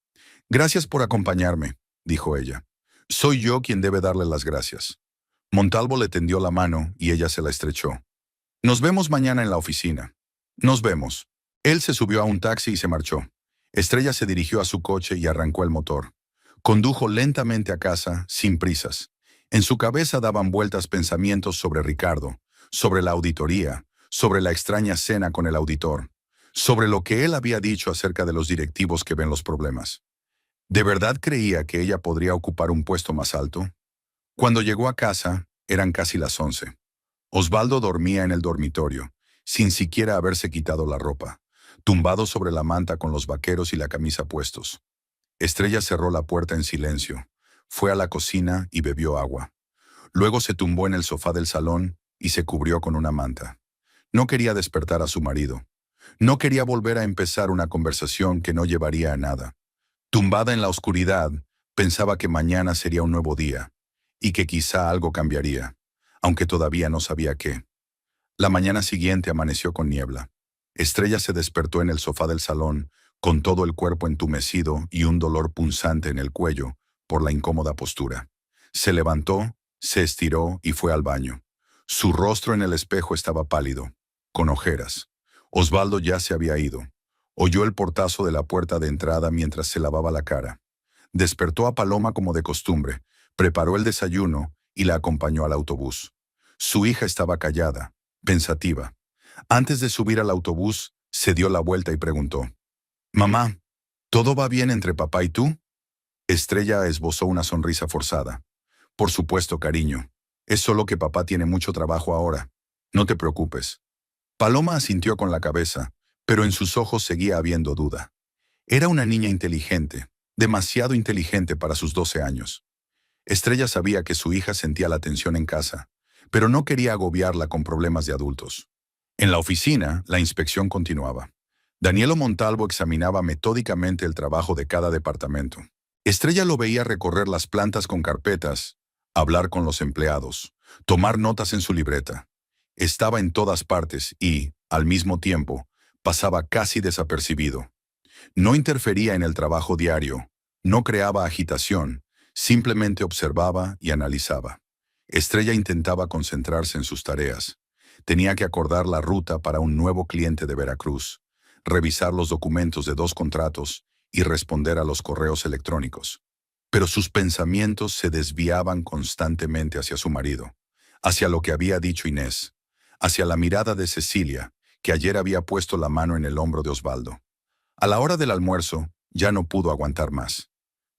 Gracias por acompañarme, dijo ella. Soy yo quien debe darle las gracias. Montalvo le tendió la mano y ella se la estrechó. Nos vemos mañana en la oficina. Nos vemos. Él se subió a un taxi y se marchó. Estrella se dirigió a su coche y arrancó el motor. Condujo lentamente a casa, sin prisas. En su cabeza daban vueltas pensamientos sobre Ricardo, sobre la auditoría, sobre la extraña cena con el auditor, sobre lo que él había dicho acerca de los directivos que ven los problemas. ¿De verdad creía que ella podría ocupar un puesto más alto? Cuando llegó a casa, eran casi las 11. Osvaldo dormía en el dormitorio, sin siquiera haberse quitado la ropa, tumbado sobre la manta con los vaqueros y la camisa puestos. Estrella cerró la puerta en silencio, fue a la cocina y bebió agua. Luego se tumbó en el sofá del salón y se cubrió con una manta. No quería despertar a su marido. No quería volver a empezar una conversación que no llevaría a nada. Tumbada en la oscuridad, pensaba que mañana sería un nuevo día, y que quizá algo cambiaría, aunque todavía no sabía qué. La mañana siguiente amaneció con niebla. Estrella se despertó en el sofá del salón, con todo el cuerpo entumecido y un dolor punzante en el cuello por la incómoda postura. Se levantó, se estiró y fue al baño. Su rostro en el espejo estaba pálido, con ojeras. Osvaldo ya se había ido. Oyó el portazo de la puerta de entrada mientras se lavaba la cara. Despertó a Paloma como de costumbre, preparó el desayuno y la acompañó al autobús. Su hija estaba callada, pensativa. Antes de subir al autobús, se dio la vuelta y preguntó: «Mamá, ¿todo va bien entre papá y tú?» Estrella esbozó una sonrisa forzada. «Por supuesto, cariño. Es solo que papá tiene mucho trabajo ahora. No te preocupes». Paloma asintió con la cabeza, pero en sus ojos seguía habiendo duda. Era una niña inteligente, demasiado inteligente para sus 12 años. Estrella sabía que su hija sentía la tensión en casa, pero no quería agobiarla con problemas de adultos. En la oficina, la inspección continuaba. Danielo Montalvo examinaba metódicamente el trabajo de cada departamento. Estrella lo veía recorrer las plantas con carpetas, hablar con los empleados, tomar notas en su libreta. Estaba en todas partes y, al mismo tiempo, pasaba casi desapercibido. No interfería en el trabajo diario, no creaba agitación, simplemente observaba y analizaba. Estrella intentaba concentrarse en sus tareas. Tenía que acordar la ruta para un nuevo cliente de Veracruz, revisar los documentos de 2 contratos y responder a los correos electrónicos. Pero sus pensamientos se desviaban constantemente hacia su marido, hacia lo que había dicho Inés, hacia la mirada de Cecilia, que ayer había puesto la mano en el hombro de Osvaldo. A la hora del almuerzo, ya no pudo aguantar más.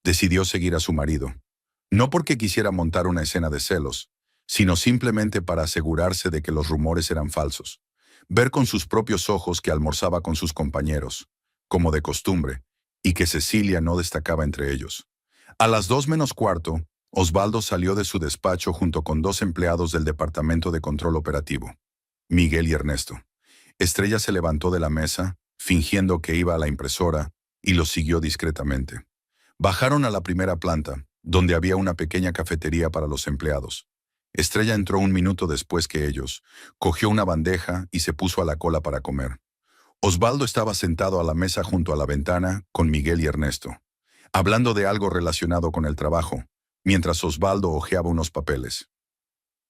Decidió seguir a su marido. No porque quisiera montar una escena de celos, sino simplemente para asegurarse de que los rumores eran falsos. Ver con sus propios ojos que almorzaba con sus compañeros, como de costumbre, y que Cecilia no destacaba entre ellos. A las 2:45, Osvaldo salió de su despacho junto con 2 empleados del Departamento de Control Operativo, Miguel y Ernesto. Estrella se levantó de la mesa, fingiendo que iba a la impresora, y los siguió discretamente. Bajaron a la primera planta, donde había una pequeña cafetería para los empleados. Estrella entró 1 minuto después que ellos, cogió una bandeja y se puso a la cola para comer. Osvaldo estaba sentado a la mesa junto a la ventana con Miguel y Ernesto, hablando de algo relacionado con el trabajo, mientras Osvaldo hojeaba unos papeles.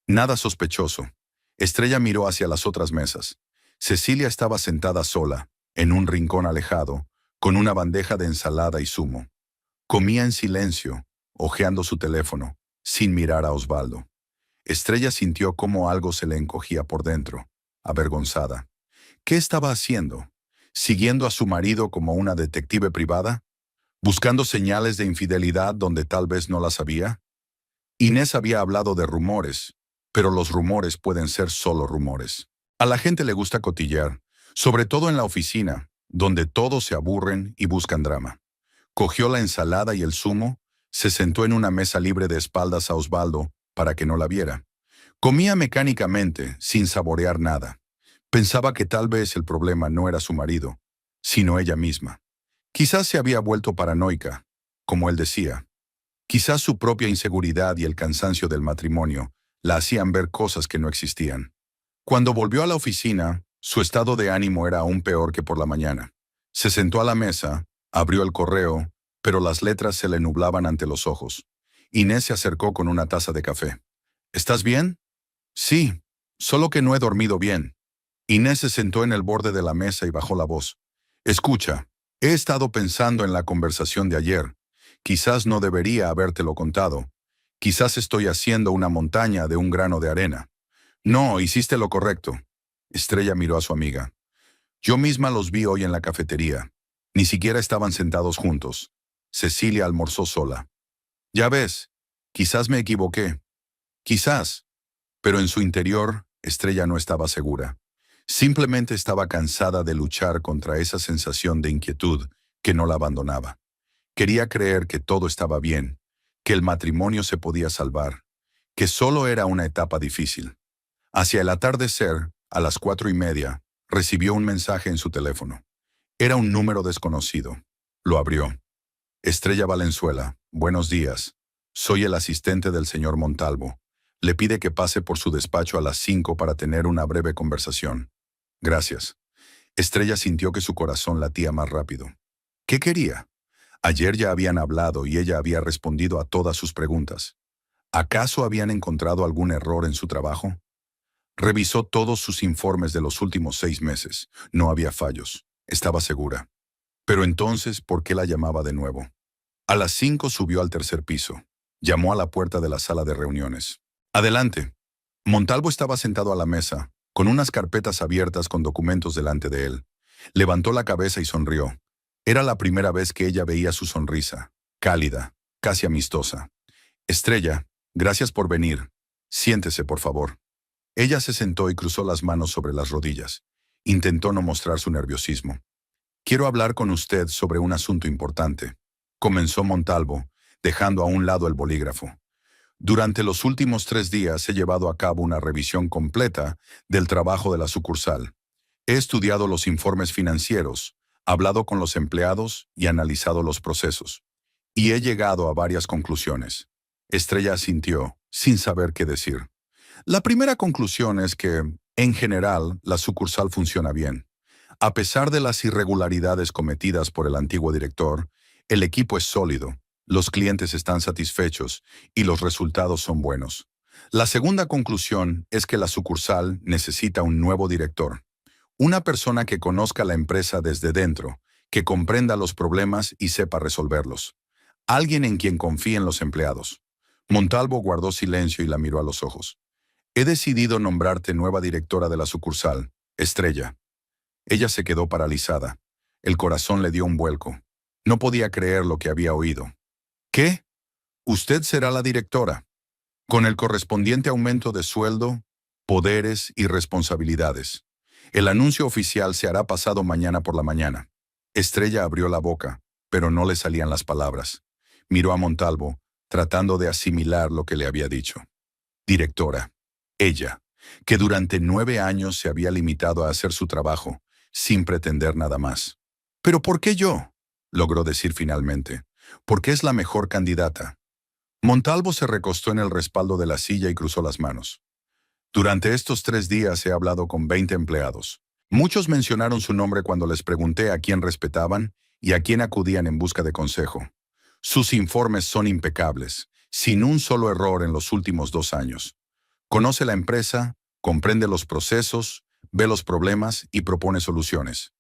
Nada sospechoso. Estrella miró hacia las otras mesas. Cecilia estaba sentada sola, en un rincón alejado, con una bandeja de ensalada y zumo. Comía en silencio, hojeando su teléfono, sin mirar a Osvaldo. Estrella sintió cómo algo se le encogía por dentro, avergonzada. ¿Qué estaba haciendo? ¿Siguiendo a su marido como una detective privada? ¿Buscando señales de infidelidad donde tal vez no las había? Inés había hablado de rumores, pero los rumores pueden ser solo rumores. A la gente le gusta cotillear, sobre todo en la oficina, donde todos se aburren y buscan drama. Cogió la ensalada y el zumo, se sentó en una mesa libre de espaldas a Osvaldo para que no la viera. Comía mecánicamente, sin saborear nada. Pensaba que tal vez el problema no era su marido, sino ella misma. Quizás se había vuelto paranoica, como él decía. Quizás su propia inseguridad y el cansancio del matrimonio la hacían ver cosas que no existían. Cuando volvió a la oficina, su estado de ánimo era aún peor que por la mañana. Se sentó a la mesa, abrió el correo, pero las letras se le nublaban ante los ojos. Inés se acercó con una taza de café. ¿Estás bien? Sí, solo que no he dormido bien. Inés se sentó en el borde de la mesa y bajó la voz. Escucha, he estado pensando en la conversación de ayer. Quizás no debería habértelo contado. Quizás estoy haciendo una montaña de un grano de arena. No, hiciste lo correcto. Estrella miró a su amiga. Yo misma los vi hoy en la cafetería. Ni siquiera estaban sentados juntos. Cecilia almorzó sola. Ya ves, quizás me equivoqué. Quizás. Pero en su interior, Estrella no estaba segura. Simplemente estaba cansada de luchar contra esa sensación de inquietud que no la abandonaba. Quería creer que todo estaba bien, que el matrimonio se podía salvar, que solo era una etapa difícil. Hacia el atardecer, a las 4:30, recibió un mensaje en su teléfono. Era un número desconocido. Lo abrió. Estrella Valenzuela, buenos días. Soy el asistente del señor Montalvo. Le pide que pase por su despacho a las 5 para tener una breve conversación. Gracias. Estrella sintió que su corazón latía más rápido. ¿Qué quería? Ayer ya habían hablado y ella había respondido a todas sus preguntas. ¿Acaso habían encontrado algún error en su trabajo? Revisó todos sus informes de los últimos 6 meses. No había fallos. Estaba segura. Pero entonces, ¿por qué la llamaba de nuevo? A las 5 subió al tercer piso. Llamó a la puerta de la sala de reuniones. Adelante. Montalvo estaba sentado a la mesa, con unas carpetas abiertas con documentos delante de él. Levantó la cabeza y sonrió. Era la primera vez que ella veía su sonrisa, cálida, casi amistosa. Estrella, gracias por venir. Siéntese, por favor. Ella se sentó y cruzó las manos sobre las rodillas. Intentó no mostrar su nerviosismo. Quiero hablar con usted sobre un asunto importante, comenzó Montalvo, dejando a un lado el bolígrafo. Durante los últimos 3 días he llevado a cabo una revisión completa del trabajo de la sucursal. He estudiado los informes financieros, hablado con los empleados y analizado los procesos. Y he llegado a varias conclusiones. Estrella asintió, sin saber qué decir. La primera conclusión es que, en general, la sucursal funciona bien. A pesar de las irregularidades cometidas por el antiguo director, el equipo es sólido, los clientes están satisfechos y los resultados son buenos. La segunda conclusión es que la sucursal necesita un nuevo director. Una persona que conozca la empresa desde dentro, que comprenda los problemas y sepa resolverlos. Alguien en quien confíen los empleados. Montalvo guardó silencio y la miró a los ojos. He decidido nombrarte nueva directora de la sucursal, Estrella. Ella se quedó paralizada. El corazón le dio un vuelco. No podía creer lo que había oído. ¿Qué? Usted será la directora, con el correspondiente aumento de sueldo, poderes y responsabilidades. El anuncio oficial se hará pasado mañana por la mañana. Estrella abrió la boca, pero no le salían las palabras. Miró a Montalvo, tratando de asimilar lo que le había dicho. Directora. Ella, que durante 9 años se había limitado a hacer su trabajo, sin pretender nada más. ¿Pero por qué yo?, logró decir finalmente. Porque es la mejor candidata. Montalvo se recostó en el respaldo de la silla y cruzó las manos. Durante estos 3 días he hablado con 20 empleados. Muchos mencionaron su nombre cuando les pregunté a quién respetaban y a quién acudían en busca de consejo. Sus informes son impecables, sin un solo error en los últimos 2 años. Conoce la empresa, comprende los procesos, ve los problemas y propone soluciones.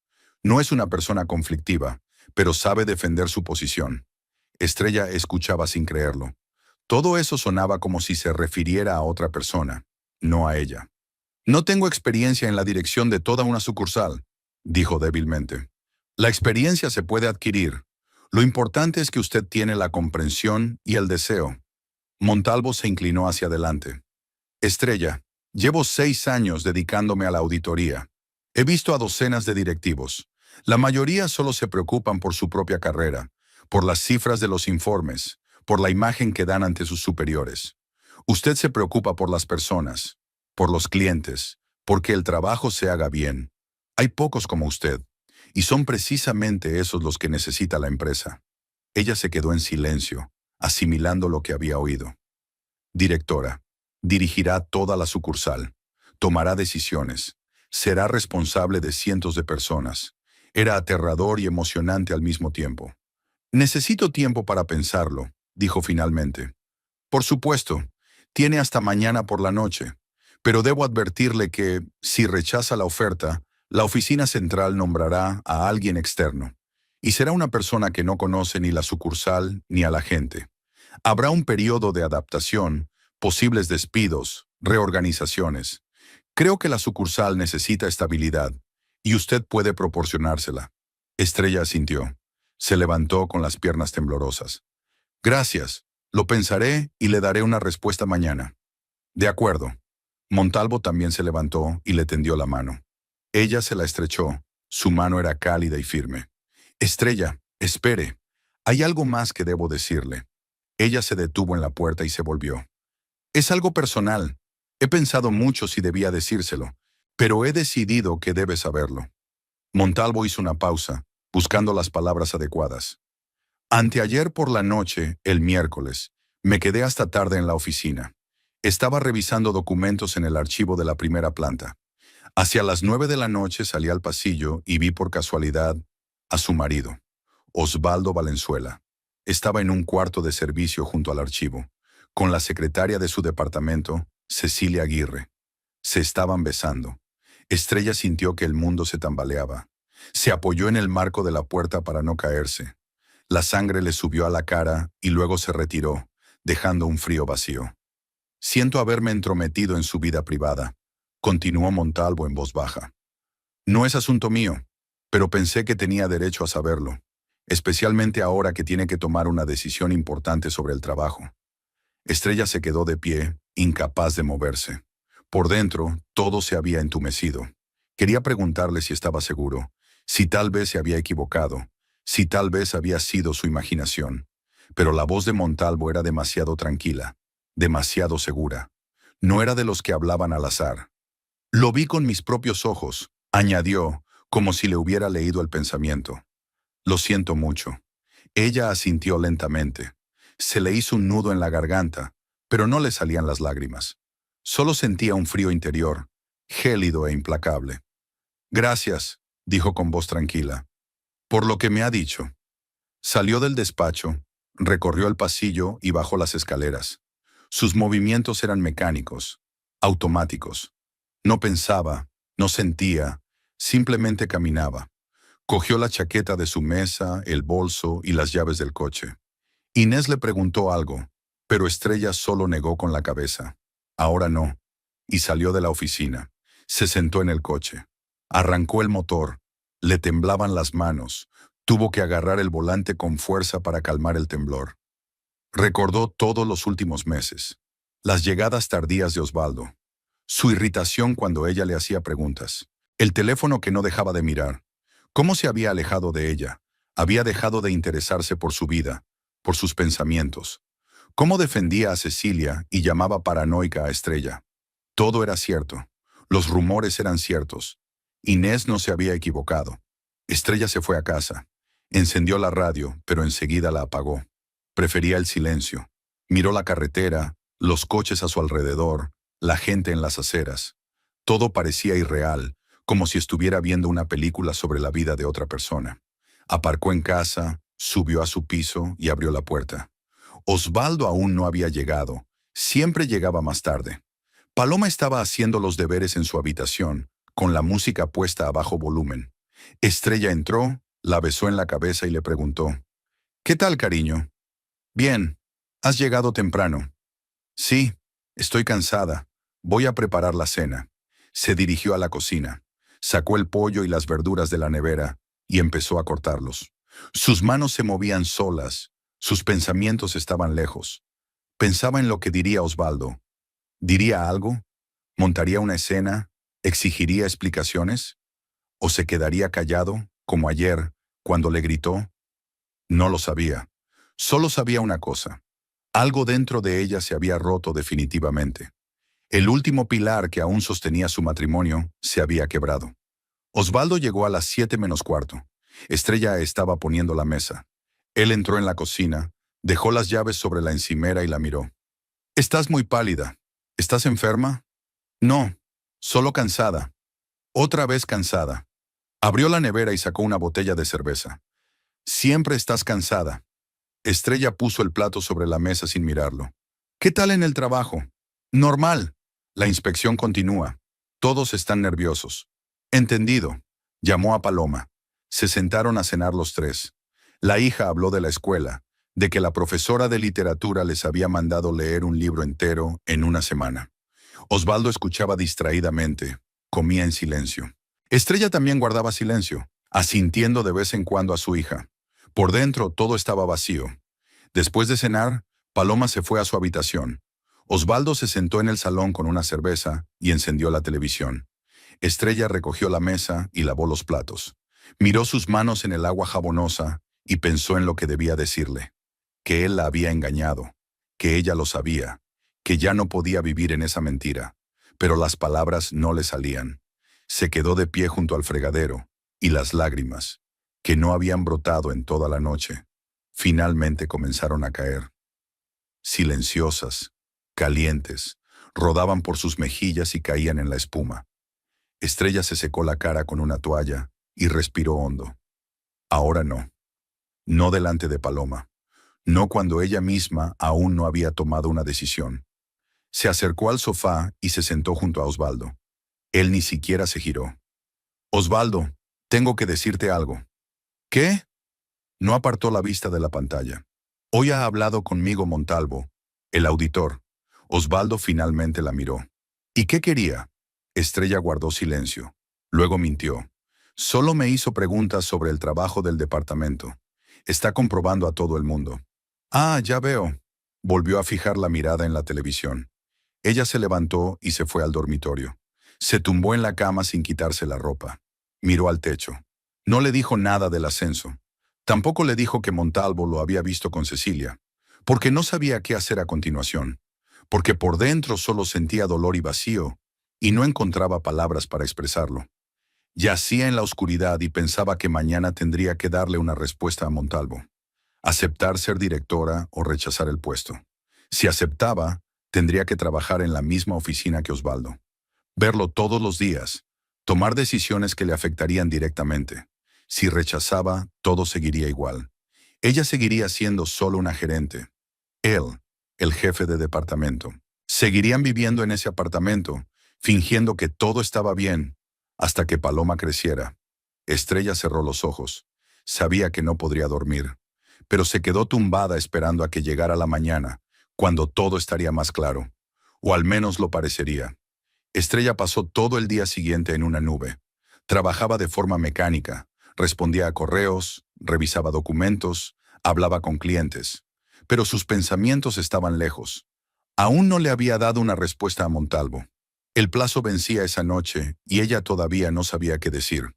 No es una persona conflictiva, pero sabe defender su posición. Estrella escuchaba sin creerlo. Todo eso sonaba como si se refiriera a otra persona, no a ella. No tengo experiencia en la dirección de toda una sucursal, dijo débilmente. La experiencia se puede adquirir. Lo importante es que usted tiene la comprensión y el deseo. Montalvo se inclinó hacia adelante. Estrella, llevo 6 años dedicándome a la auditoría. He visto a docenas de directivos. La mayoría solo se preocupan por su propia carrera, por las cifras de los informes, por la imagen que dan ante sus superiores. Usted se preocupa por las personas, por los clientes, porque el trabajo se haga bien. Hay pocos como usted, y son precisamente esos los que necesita la empresa. Ella se quedó en silencio, asimilando lo que había oído. Directora, dirigirá toda la sucursal, tomará decisiones, será responsable de cientos de personas. Era aterrador y emocionante al mismo tiempo. Necesito tiempo para pensarlo, dijo finalmente. Por supuesto, tiene hasta mañana por la noche, pero debo advertirle que, si rechaza la oferta, la oficina central nombrará a alguien externo, y será una persona que no conoce ni la sucursal ni a la gente. Habrá un periodo de adaptación, posibles despidos, reorganizaciones, Creo que la sucursal necesita estabilidad y usted puede proporcionársela. Estrella asintió. Se levantó con las piernas temblorosas. Gracias. Lo pensaré y le daré una respuesta mañana. De acuerdo. Montalvo también se levantó y le tendió la mano. Ella se la estrechó. Su mano era cálida y firme. Estrella, espere. Hay algo más que debo decirle. Ella se detuvo en la puerta y se volvió. Es algo personal. He pensado mucho si debía decírselo, pero he decidido que debe saberlo. Montalvo hizo una pausa, buscando las palabras adecuadas. Anteayer por la noche, el miércoles, me quedé hasta tarde en la oficina. Estaba revisando documentos en el archivo de la primera planta. Hacia las 9 de la noche salí al pasillo y vi por casualidad a su marido, Osvaldo Valenzuela. Estaba en un cuarto de servicio junto al archivo, con la secretaria de su departamento, Cecilia Aguirre. Se estaban besando. Estrella sintió que el mundo se tambaleaba. Se apoyó en el marco de la puerta para no caerse. La sangre le subió a la cara y luego se retiró, dejando un frío vacío. Siento haberme entrometido en su vida privada, continuó Montalvo en voz baja. No es asunto mío, pero pensé que tenía derecho a saberlo, especialmente ahora que tiene que tomar una decisión importante sobre el trabajo. Estrella se quedó de pie, incapaz de moverse. Por dentro, todo se había entumecido. Quería preguntarle si estaba seguro, si tal vez se había equivocado, si tal vez había sido su imaginación. Pero la voz de Montalvo era demasiado tranquila, demasiado segura. No era de los que hablaban al azar. Lo vi con mis propios ojos, añadió, como si le hubiera leído el pensamiento. Lo siento mucho. Ella asintió lentamente. Se le hizo un nudo en la garganta, pero no le salían las lágrimas. Solo sentía un frío interior, gélido e implacable. Gracias, dijo con voz tranquila, por lo que me ha dicho. Salió del despacho, recorrió el pasillo y bajó las escaleras. Sus movimientos eran mecánicos, automáticos. No pensaba, no sentía, simplemente caminaba. Cogió la chaqueta de su mesa, el bolso y las llaves del coche. Inés le preguntó algo, pero Estrella solo negó con la cabeza. Ahora no. Y salió de la oficina. Se sentó en el coche. Arrancó el motor. Le temblaban las manos. Tuvo que agarrar el volante con fuerza para calmar el temblor. Recordó todos los últimos meses. Las llegadas tardías de Osvaldo. Su irritación cuando ella le hacía preguntas. El teléfono que no dejaba de mirar. ¿Cómo se había alejado de ella? Había dejado de interesarse por su vida, por sus pensamientos. ¿Cómo defendía a Cecilia y llamaba paranoica a Estrella? Todo era cierto. Los rumores eran ciertos. Inés no se había equivocado. Estrella se fue a casa. Encendió la radio, pero enseguida la apagó. Prefería el silencio. Miró la carretera, los coches a su alrededor, la gente en las aceras. Todo parecía irreal, como si estuviera viendo una película sobre la vida de otra persona. Aparcó en casa, subió a su piso y abrió la puerta. Osvaldo aún no había llegado. Siempre llegaba más tarde. Paloma estaba haciendo los deberes en su habitación, con la música puesta a bajo volumen. Estrella entró, la besó en la cabeza y le preguntó, «¿Qué tal, cariño?» «Bien. ¿Has llegado temprano?» «Sí. Estoy cansada. Voy a preparar la cena». Se dirigió a la cocina. Sacó el pollo y las verduras de la nevera y empezó a cortarlos. Sus manos se movían solas. Sus pensamientos estaban lejos. Pensaba en lo que diría Osvaldo. ¿Diría algo? ¿Montaría una escena? ¿Exigiría explicaciones? ¿O se quedaría callado, como ayer, cuando le gritó? No lo sabía. Solo sabía una cosa. Algo dentro de ella se había roto definitivamente. El último pilar que aún sostenía su matrimonio se había quebrado. Osvaldo llegó a las 7 menos cuarto. Estrella estaba poniendo la mesa. Él entró en la cocina, dejó las llaves sobre la encimera y la miró. «Estás muy pálida. ¿Estás enferma?» «No, solo cansada». «Otra vez cansada». Abrió la nevera y sacó una botella de cerveza. «Siempre estás cansada». Estrella puso el plato sobre la mesa sin mirarlo. «¿Qué tal en el trabajo?» «Normal. La inspección continúa. Todos están nerviosos». «Entendido». Llamó a Paloma. Se sentaron a cenar los tres. La hija habló de la escuela, de que la profesora de literatura les había mandado leer un libro entero en una semana. Osvaldo escuchaba distraídamente, comía en silencio. Estrella también guardaba silencio, asintiendo de vez en cuando a su hija. Por dentro todo estaba vacío. Después de cenar, Paloma se fue a su habitación. Osvaldo se sentó en el salón con una cerveza y encendió la televisión. Estrella recogió la mesa y lavó los platos. Miró sus manos en el agua jabonosa y pensó en lo que debía decirle. Que él la había engañado, que ella lo sabía, que ya no podía vivir en esa mentira. Pero las palabras no le salían. Se quedó de pie junto al fregadero, y las lágrimas, que no habían brotado en toda la noche, finalmente comenzaron a caer. Silenciosas, calientes, rodaban por sus mejillas y caían en la espuma. Estrella se secó la cara con una toalla y respiró hondo. Ahora no. No delante de Paloma. No cuando ella misma aún no había tomado una decisión. Se acercó al sofá y se sentó junto a Osvaldo. Él ni siquiera se giró. Osvaldo, tengo que decirte algo. ¿Qué? No apartó la vista de la pantalla. Hoy ha hablado conmigo Montalvo, el auditor. Osvaldo finalmente la miró. ¿Y qué quería? Estrella guardó silencio. Luego mintió. Solo me hizo preguntas sobre el trabajo del departamento. Está comprobando a todo el mundo. Ah, ya veo. Volvió a fijar la mirada en la televisión. Ella se levantó y se fue al dormitorio. Se tumbó en la cama sin quitarse la ropa. Miró al techo. No le dijo nada del ascenso. Tampoco le dijo que Montalvo lo había visto con Cecilia, porque no sabía qué hacer a continuación, porque por dentro solo sentía dolor y vacío, y no encontraba palabras para expresarlo. Yacía en la oscuridad y pensaba que mañana tendría que darle una respuesta a Montalvo. Aceptar ser directora o rechazar el puesto. Si aceptaba, tendría que trabajar en la misma oficina que Osvaldo. Verlo todos los días, tomar decisiones que le afectarían directamente. Si rechazaba, todo seguiría igual. Ella seguiría siendo solo una gerente. Él, el jefe de departamento. Seguirían viviendo en ese apartamento, fingiendo que todo estaba bien, hasta que Paloma creciera. Estrella cerró los ojos. Sabía que no podría dormir, pero se quedó tumbada esperando a que llegara la mañana, cuando todo estaría más claro. O al menos lo parecería. Estrella pasó todo el día siguiente en una nube. Trabajaba de forma mecánica, respondía a correos, revisaba documentos, hablaba con clientes. Pero sus pensamientos estaban lejos. Aún no le había dado una respuesta a Montalvo. El plazo vencía esa noche y ella todavía no sabía qué decir.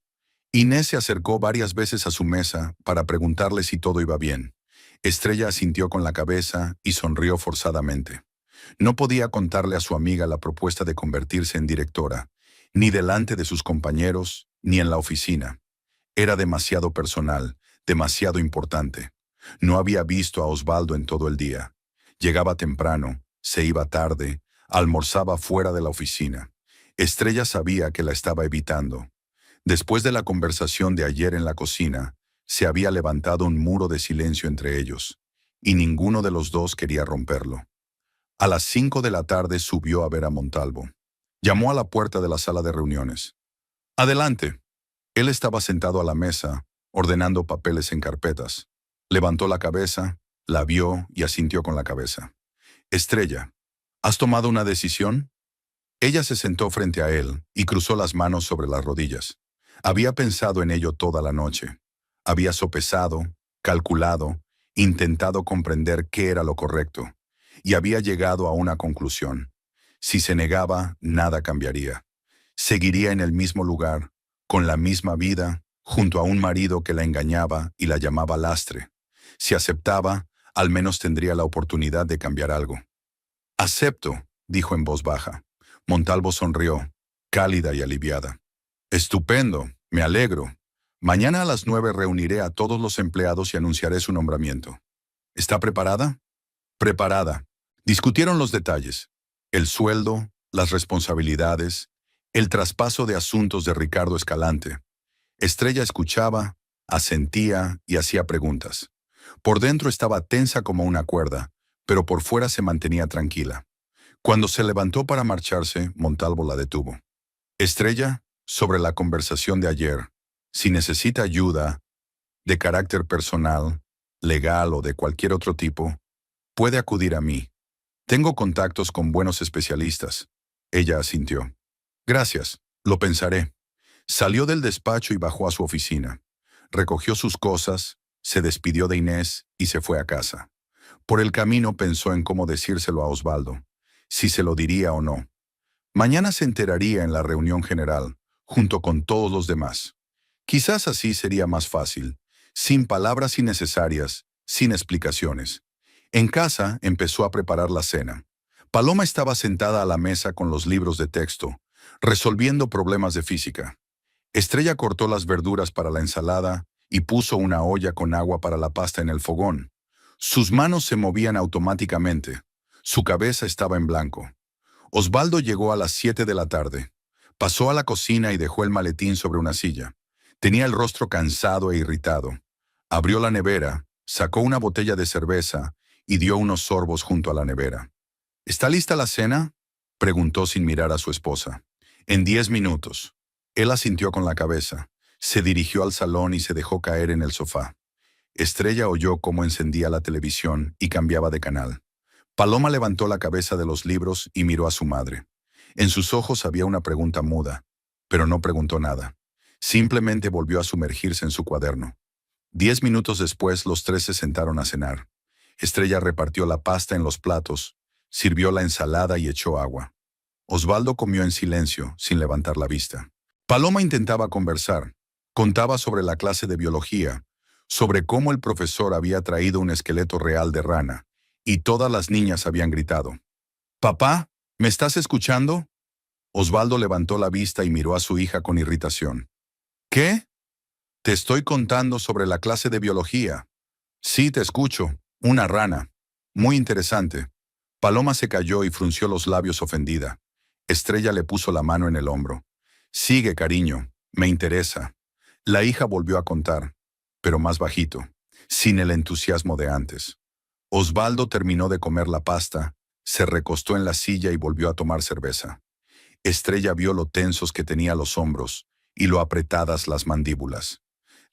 Inés se acercó varias veces a su mesa para preguntarle si todo iba bien. Estrella asintió con la cabeza y sonrió forzadamente. No podía contarle a su amiga la propuesta de convertirse en directora, ni delante de sus compañeros, ni en la oficina. Era demasiado personal, demasiado importante. No había visto a Osvaldo en todo el día. Llegaba temprano, se iba tarde, almorzaba fuera de la oficina. Estrella sabía que la estaba evitando. Después de la conversación de ayer en la cocina, se había levantado un muro de silencio entre ellos, y ninguno de los dos quería romperlo. A las 5 de la tarde subió a ver a Montalvo. Llamó a la puerta de la sala de reuniones. «Adelante». Él estaba sentado a la mesa, ordenando papeles en carpetas. Levantó la cabeza, la vio y asintió con la cabeza. «Estrella, ¿has tomado una decisión?» Ella se sentó frente a él y cruzó las manos sobre las rodillas. Había pensado en ello toda la noche. Había sopesado, calculado, intentado comprender qué era lo correcto, y había llegado a una conclusión. Si se negaba, nada cambiaría. Seguiría en el mismo lugar, con la misma vida, junto a un marido que la engañaba y la llamaba lastre. Si aceptaba, al menos tendría la oportunidad de cambiar algo. «Acepto», dijo en voz baja. Montalvo sonrió, cálida y aliviada. «Estupendo, me alegro. Mañana a las 9 reuniré a todos los empleados y anunciaré su nombramiento. ¿Está preparada?» «Preparada». Discutieron los detalles. El sueldo, las responsabilidades, el traspaso de asuntos de Ricardo Escalante. Estrella escuchaba, asentía y hacía preguntas. Por dentro estaba tensa como una cuerda, pero por fuera se mantenía tranquila. Cuando se levantó para marcharse, Montalvo la detuvo. «Estrella, sobre la conversación de ayer, si necesita ayuda, de carácter personal, legal o de cualquier otro tipo, puede acudir a mí. Tengo contactos con buenos especialistas. Ella asintió. Gracias, lo pensaré. Salió del despacho y bajó a su oficina. Recogió sus cosas, se despidió de Inés y se fue a casa. Por el camino pensó en cómo decírselo a Osvaldo, si se lo diría o no. Mañana se enteraría en la reunión general, junto con todos los demás. Quizás así sería más fácil, sin palabras innecesarias, sin explicaciones. En casa empezó a preparar la cena. Paloma estaba sentada a la mesa con los libros de texto, resolviendo problemas de física. Estrella cortó las verduras para la ensalada y puso una olla con agua para la pasta en el fogón. Sus manos se movían automáticamente. Su cabeza estaba en blanco. Osvaldo llegó a las 7 de la tarde. Pasó a la cocina y dejó el maletín sobre una silla. Tenía el rostro cansado e irritado. Abrió la nevera, sacó una botella de cerveza y dio unos sorbos junto a la nevera. ¿Está lista la cena?, preguntó sin mirar a su esposa. En 10 minutos. Él asintió con la cabeza. Se dirigió al salón y se dejó caer en el sofá. Estrella oyó cómo encendía la televisión y cambiaba de canal. Paloma levantó la cabeza de los libros y miró a su madre. En sus ojos había una pregunta muda, pero no preguntó nada. Simplemente volvió a sumergirse en su cuaderno. 10 minutos después, los tres se sentaron a cenar. Estrella repartió la pasta en los platos, sirvió la ensalada y echó agua. Osvaldo comió en silencio, sin levantar la vista. Paloma intentaba conversar. Contaba sobre la clase de biología, sobre cómo el profesor había traído un esqueleto real de rana, y todas las niñas habían gritado. «Papá, ¿me estás escuchando?». Osvaldo levantó la vista y miró a su hija con irritación. «¿Qué?». «Te estoy contando sobre la clase de biología». «Sí, te escucho. Una rana. Muy interesante». Paloma se calló y frunció los labios ofendida. Estrella le puso la mano en el hombro. «Sigue, cariño. Me interesa». La hija volvió a contar, pero más bajito, sin el entusiasmo de antes. Osvaldo terminó de comer la pasta, se recostó en la silla y volvió a tomar cerveza. Estrella vio lo tensos que tenía los hombros y lo apretadas las mandíbulas.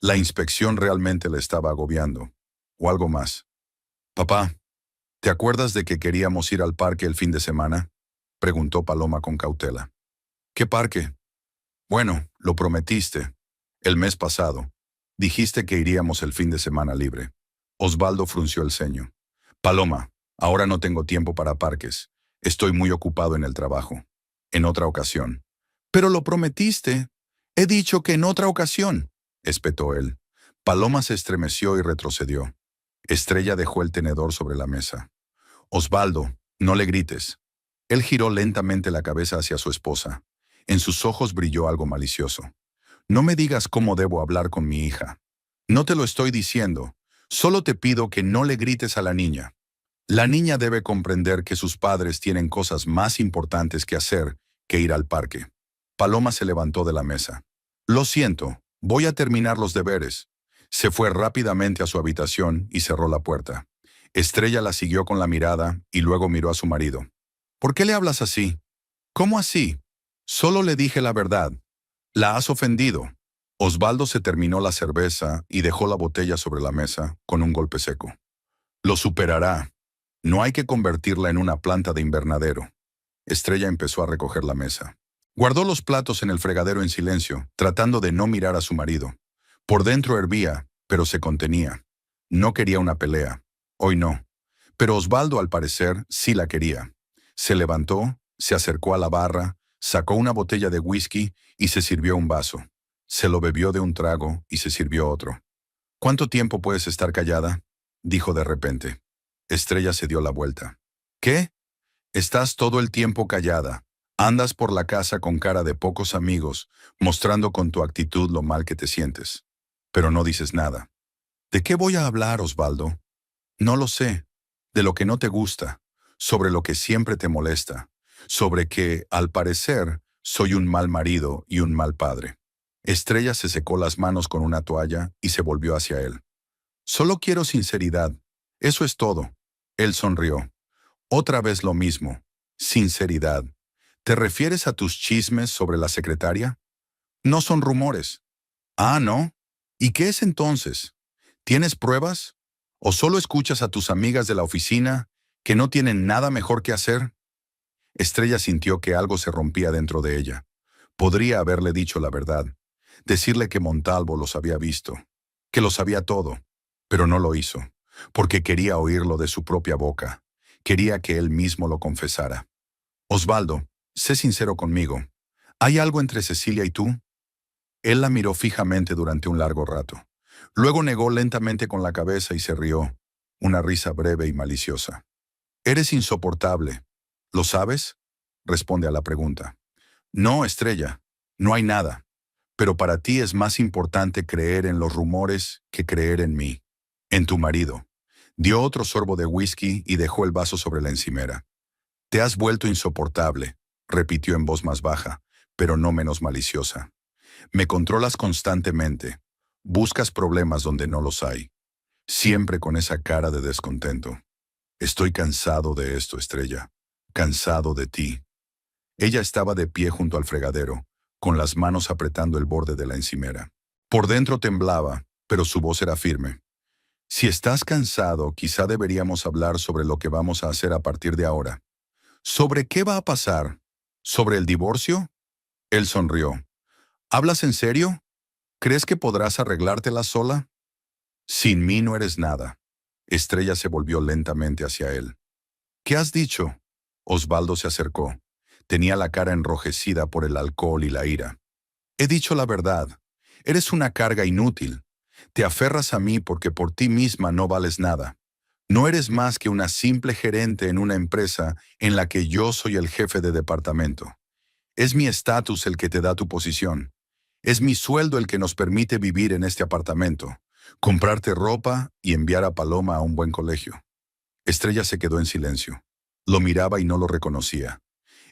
La inspección realmente le estaba agobiando. O algo más. «Papá, ¿te acuerdas de que queríamos ir al parque el fin de semana?», preguntó Paloma con cautela. «¿Qué parque?». «Bueno, lo prometiste. El mes pasado. Dijiste que iríamos el fin de semana libre». Osvaldo frunció el ceño. «Paloma, ahora no tengo tiempo para parques. Estoy muy ocupado en el trabajo. En otra ocasión». «Pero lo prometiste». «He dicho que en otra ocasión», espetó él. Paloma se estremeció y retrocedió. Estrella dejó el tenedor sobre la mesa. «Osvaldo, no le grites». Él giró lentamente la cabeza hacia su esposa. En sus ojos brilló algo malicioso. «No me digas cómo debo hablar con mi hija. No te lo estoy diciendo. Solo te pido que no le grites a la niña. La niña debe comprender que sus padres tienen cosas más importantes que hacer que ir al parque». Paloma se levantó de la mesa. «Lo siento, voy a terminar los deberes». Se fue rápidamente a su habitación y cerró la puerta. Estrella la siguió con la mirada y luego miró a su marido. «¿Por qué le hablas así?». «¿Cómo así?». «Solo le dije la verdad». «La has ofendido». Osvaldo se terminó la cerveza y dejó la botella sobre la mesa con un golpe seco. «Lo superará. No hay que convertirla en una planta de invernadero». Estrella empezó a recoger la mesa. Guardó los platos en el fregadero en silencio, tratando de no mirar a su marido. Por dentro hervía, pero se contenía. No quería una pelea. Hoy no. Pero Osvaldo, al parecer, sí la quería. Se levantó, se acercó a la barra, sacó una botella de whisky y se sirvió un vaso. Se lo bebió de un trago y se sirvió otro. «¿Cuánto tiempo puedes estar callada?», dijo de repente. Estrella se dio la vuelta. «¿Qué?». «Estás todo el tiempo callada. Andas por la casa con cara de pocos amigos, mostrando con tu actitud lo mal que te sientes. Pero no dices nada». «¿De qué voy a hablar, Osvaldo?». «No lo sé. De lo que no te gusta, sobre lo que siempre te molesta, sobre que, al parecer, soy un mal marido y un mal padre». Estrella se secó las manos con una toalla y se volvió hacia él. «Solo quiero sinceridad. Eso es todo». Él sonrió. «Otra vez lo mismo. Sinceridad. ¿Te refieres a tus chismes sobre la secretaria?». «No son rumores». «Ah, ¿no? ¿Y qué es entonces? ¿Tienes pruebas? ¿O solo escuchas a tus amigas de la oficina que no tienen nada mejor que hacer?». Estrella sintió que algo se rompía dentro de ella. Podría haberle dicho la verdad, decirle que Montalvo los había visto, que lo sabía todo, pero no lo hizo, porque quería oírlo de su propia boca. Quería que él mismo lo confesara. Osvaldo, sé sincero conmigo. ¿Hay algo entre Cecilia y tú? Él la miró fijamente durante un largo rato. Luego negó lentamente con la cabeza y se rió, una risa breve y maliciosa. Eres insoportable. ¿Lo sabes? Responde a la pregunta. No, Estrella, no hay nada. Pero para ti es más importante creer en los rumores que creer en mí, en tu marido. Dio otro sorbo de whisky y dejó el vaso sobre la encimera. Te has vuelto insoportable, repitió en voz más baja, pero no menos maliciosa. Me controlas constantemente. Buscas problemas donde no los hay. Siempre con esa cara de descontento. Estoy cansado de esto, Estrella. Cansado de ti. Ella estaba de pie junto al fregadero, con las manos apretando el borde de la encimera. Por dentro temblaba, pero su voz era firme. Si estás cansado, quizá deberíamos hablar sobre lo que vamos a hacer a partir de ahora. ¿Sobre qué va a pasar? ¿Sobre el divorcio? Él sonrió. ¿Hablas en serio? ¿Crees que podrás arreglártela sola? Sin mí no eres nada. Estrella se volvió lentamente hacia él. ¿Qué has dicho? Osvaldo se acercó. Tenía la cara enrojecida por el alcohol y la ira. He dicho la verdad. Eres una carga inútil. Te aferras a mí porque por ti misma no vales nada. No eres más que una simple gerente en una empresa en la que yo soy el jefe de departamento. Es mi estatus el que te da tu posición. Es mi sueldo el que nos permite vivir en este apartamento, comprarte ropa y enviar a Paloma a un buen colegio. Estrella se quedó en silencio. Lo miraba y no lo reconocía.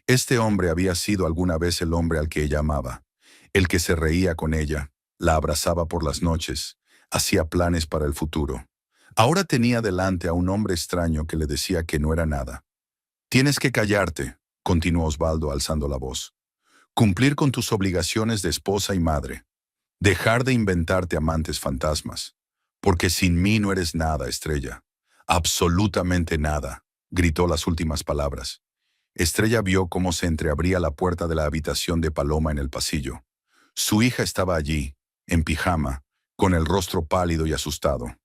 Este hombre había sido alguna vez el hombre al que ella amaba, el que se reía con ella, la abrazaba por las noches, hacía planes para el futuro. Ahora tenía delante a un hombre extraño que le decía que no era nada. Tienes que callarte, continuó Osvaldo alzando la voz. Cumplir con tus obligaciones de esposa y madre. Dejar de inventarte amantes fantasmas. Porque sin mí no eres nada, Estrella. Absolutamente nada, gritó las últimas palabras. Estrella vio cómo se entreabría la puerta de la habitación de Paloma en el pasillo. Su hija estaba allí, en pijama, con el rostro pálido y asustado.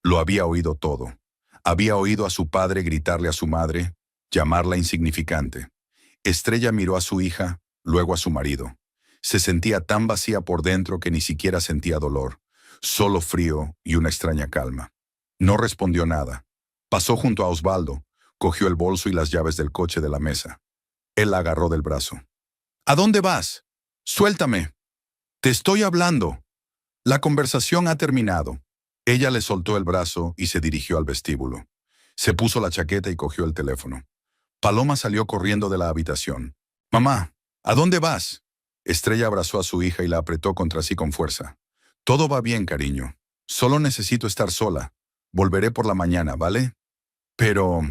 Lo había oído todo. Había oído a su padre gritarle a su madre, llamarla insignificante. Estrella miró a su hija, luego a su marido. Se sentía tan vacía por dentro que ni siquiera sentía dolor, solo frío y una extraña calma. No respondió nada. Pasó junto a Osvaldo, cogió el bolso y las llaves del coche de la mesa. Él la agarró del brazo. ¿A dónde vas? Suéltame. Te estoy hablando. La conversación ha terminado. Ella le soltó el brazo y se dirigió al vestíbulo. Se puso la chaqueta y cogió el teléfono. Paloma salió corriendo de la habitación. Mamá, ¿a dónde vas? Estrella abrazó a su hija y la apretó contra sí con fuerza. Todo va bien, cariño. Solo necesito estar sola. Volveré por la mañana, ¿vale? Pero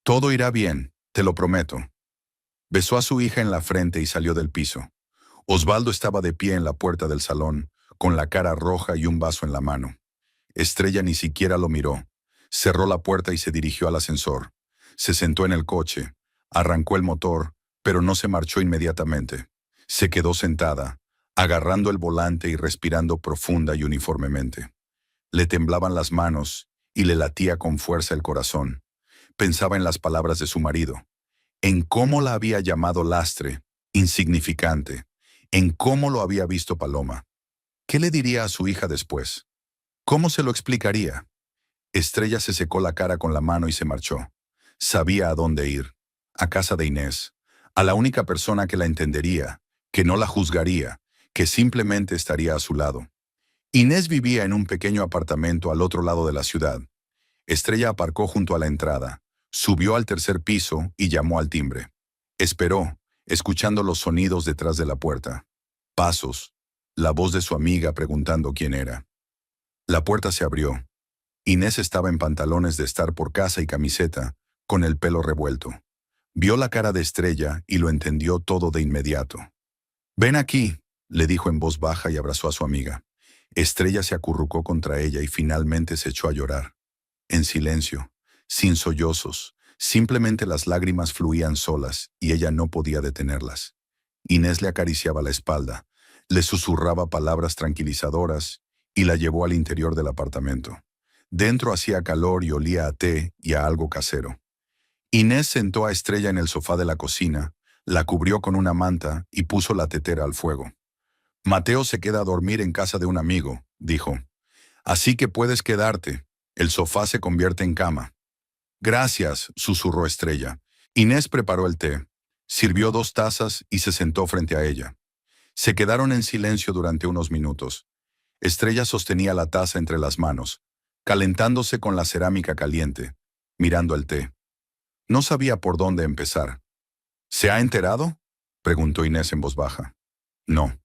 todo irá bien, te lo prometo. Besó a su hija en la frente y salió del piso. Osvaldo estaba de pie en la puerta del salón, con la cara roja y un vaso en la mano. Estrella ni siquiera lo miró. Cerró la puerta y se dirigió al ascensor. Se sentó en el coche, arrancó el motor, pero no se marchó inmediatamente. Se quedó sentada, agarrando el volante y respirando profunda y uniformemente. Le temblaban las manos y le latía con fuerza el corazón. Pensaba en las palabras de su marido, en cómo la había llamado lastre, insignificante, en cómo lo había visto Paloma. ¿Qué le diría a su hija después? ¿Cómo se lo explicaría? Estrella se secó la cara con la mano y se marchó. Sabía a dónde ir. A casa de Inés. A la única persona que la entendería, que no la juzgaría, que simplemente estaría a su lado. Inés vivía en un pequeño apartamento al otro lado de la ciudad. Estrella aparcó junto a la entrada, subió al tercer piso y llamó al timbre. Esperó, escuchando los sonidos detrás de la puerta. Pasos. La voz de su amiga preguntando quién era. La puerta se abrió. Inés estaba en pantalones de estar por casa y camiseta, con el pelo revuelto. Vio la cara de Estrella y lo entendió todo de inmediato. «Ven aquí», le dijo en voz baja y abrazó a su amiga. Estrella se acurrucó contra ella y finalmente se echó a llorar. En silencio, sin sollozos, Simplemente las lágrimas fluían solas y ella no podía detenerlas. Inés le acariciaba la espalda, le susurraba palabras tranquilizadoras y la llevó al interior del apartamento. Dentro hacía calor y olía a té y a algo casero. Inés sentó a Estrella en el sofá de la cocina, la cubrió con una manta y puso la tetera al fuego. Mateo se queda a dormir en casa de un amigo, dijo. Así que puedes quedarte. El sofá se convierte en cama. Gracias, susurró Estrella. Inés preparó el té, sirvió 2 tazas y se sentó frente a ella. Se quedaron en silencio durante unos minutos. Estrella sostenía la taza entre las manos, calentándose con la cerámica caliente, mirando el té. No sabía por dónde empezar. ¿Se ha enterado?, preguntó Inés en voz baja. No,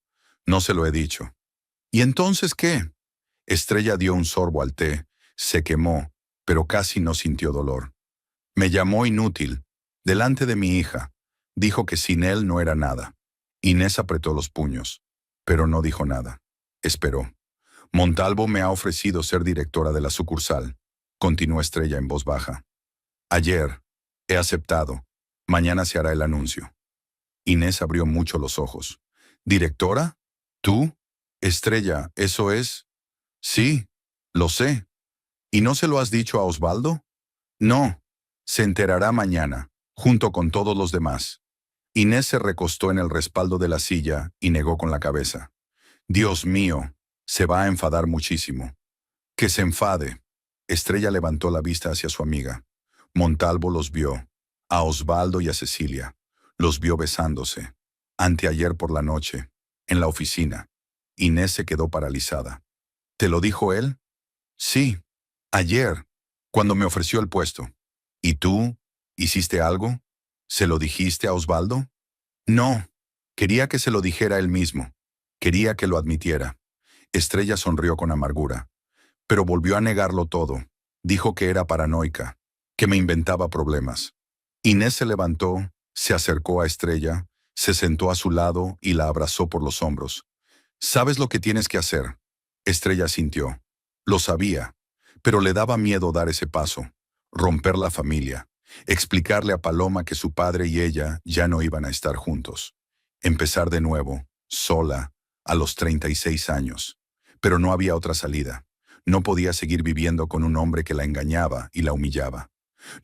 no se lo he dicho. ¿Y entonces qué? Estrella dio un sorbo al té, se quemó, pero casi no sintió dolor. Me llamó inútil, delante de mi hija. Dijo que sin él no era nada. Inés apretó los puños, pero no dijo nada. Esperó. Montalvo me ha ofrecido ser directora de la sucursal, continuó Estrella en voz baja. Ayer. He aceptado. Mañana se hará el anuncio. Inés abrió mucho los ojos. ¿Directora? ¿Tú? Estrella, ¿eso es? Sí, lo sé. ¿Y no se lo has dicho a Osvaldo? No. Se enterará mañana, junto con todos los demás. Inés se recostó en el respaldo de la silla y negó con la cabeza. Dios mío, se va a enfadar muchísimo. Que se enfade. Estrella levantó la vista hacia su amiga. Montalvo los vio, a Osvaldo y a Cecilia. Los vio besándose. Anteayer por la noche, en la oficina. Inés se quedó paralizada. ¿Te lo dijo él? Sí, ayer, cuando me ofreció el puesto. ¿Y tú? ¿Hiciste algo? ¿Se lo dijiste a Osvaldo? No, quería que se lo dijera él mismo. Quería que lo admitiera. Estrella sonrió con amargura, pero volvió a negarlo todo. Dijo que era paranoica, que me inventaba problemas. Inés se levantó, se acercó a Estrella, se sentó a su lado y la abrazó por los hombros. ¿Sabes lo que tienes que hacer? Estrella sintió. Lo sabía, pero le daba miedo dar ese paso, romper la familia, explicarle a Paloma que su padre y ella ya no iban a estar juntos. Empezar de nuevo, sola, a los 36 años. Pero no había otra salida. No podía seguir viviendo con un hombre que la engañaba y la humillaba.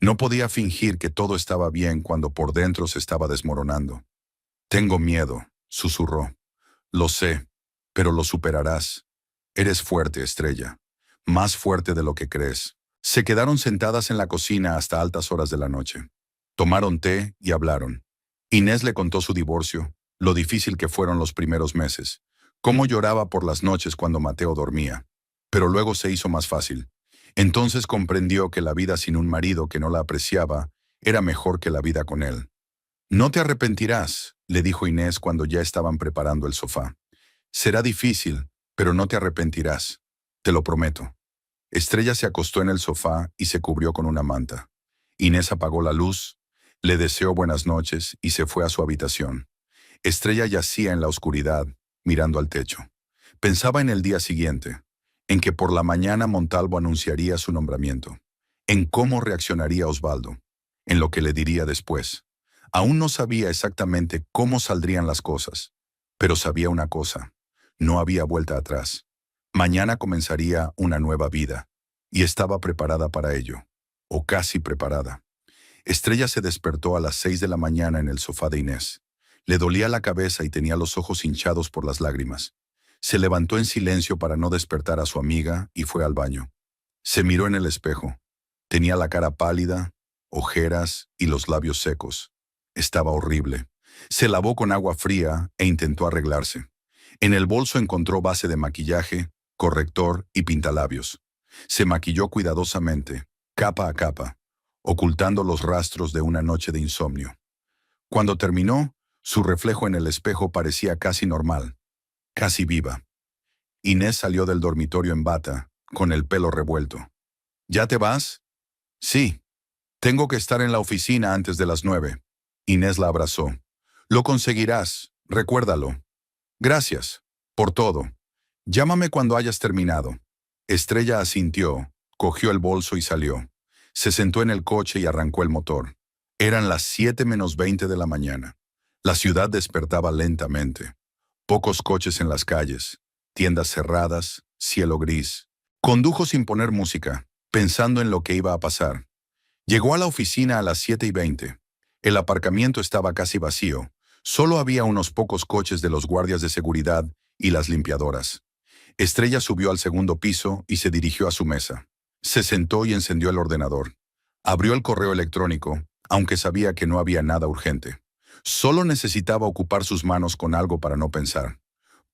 No podía fingir que todo estaba bien cuando por dentro se estaba desmoronando. Tengo miedo, susurró. Lo sé, pero lo superarás. Eres fuerte, Estrella. Más fuerte de lo que crees. Se quedaron sentadas en la cocina hasta altas horas de la noche. Tomaron té y hablaron. Inés le contó su divorcio, lo difícil que fueron los primeros meses, cómo lloraba por las noches cuando Mateo dormía. Pero luego se hizo más fácil. Entonces comprendió que la vida sin un marido que no la apreciaba era mejor que la vida con él. No te arrepentirás, le dijo Inés cuando ya estaban preparando el sofá. Será difícil, pero no te arrepentirás. Te lo prometo. Estrella se acostó en el sofá y se cubrió con una manta. Inés apagó la luz, le deseó buenas noches y se fue a su habitación. Estrella yacía en la oscuridad, mirando al techo. Pensaba en el día siguiente, en que por la mañana Montalvo anunciaría su nombramiento, en cómo reaccionaría Osvaldo, en lo que le diría después. Aún no sabía exactamente cómo saldrían las cosas, pero sabía una cosa, no había vuelta atrás. Mañana comenzaría una nueva vida, y estaba preparada para ello, o casi preparada. Estrella se despertó a las 6 de la mañana en el sofá de Inés. Le dolía la cabeza y tenía los ojos hinchados por las lágrimas. Se levantó en silencio para no despertar a su amiga y fue al baño. Se miró en el espejo. Tenía la cara pálida, ojeras y los labios secos. Estaba horrible. Se lavó con agua fría e intentó arreglarse. En el bolso encontró base de maquillaje, corrector y pintalabios. Se maquilló cuidadosamente, capa a capa, ocultando los rastros de una noche de insomnio. Cuando terminó, su reflejo en el espejo parecía casi normal, casi viva. Inés salió del dormitorio en bata, con el pelo revuelto. ¿Ya te vas? Sí. Tengo que estar en la oficina antes de las 9. Inés la abrazó. Lo conseguirás, recuérdalo. Gracias, por todo. Llámame cuando hayas terminado. Estrella asintió, cogió el bolso y salió. Se sentó en el coche y arrancó el motor. Eran las 7:20 de la mañana. La ciudad despertaba lentamente. Pocos coches en las calles, tiendas cerradas, cielo gris. Condujo sin poner música, pensando en lo que iba a pasar. Llegó a la oficina a las 7:20. El aparcamiento estaba casi vacío. Solo había unos pocos coches de los guardias de seguridad y las limpiadoras. Estrella subió al segundo piso y se dirigió a su mesa. Se sentó y encendió el ordenador. Abrió el correo electrónico, aunque sabía que no había nada urgente. Solo necesitaba ocupar sus manos con algo para no pensar.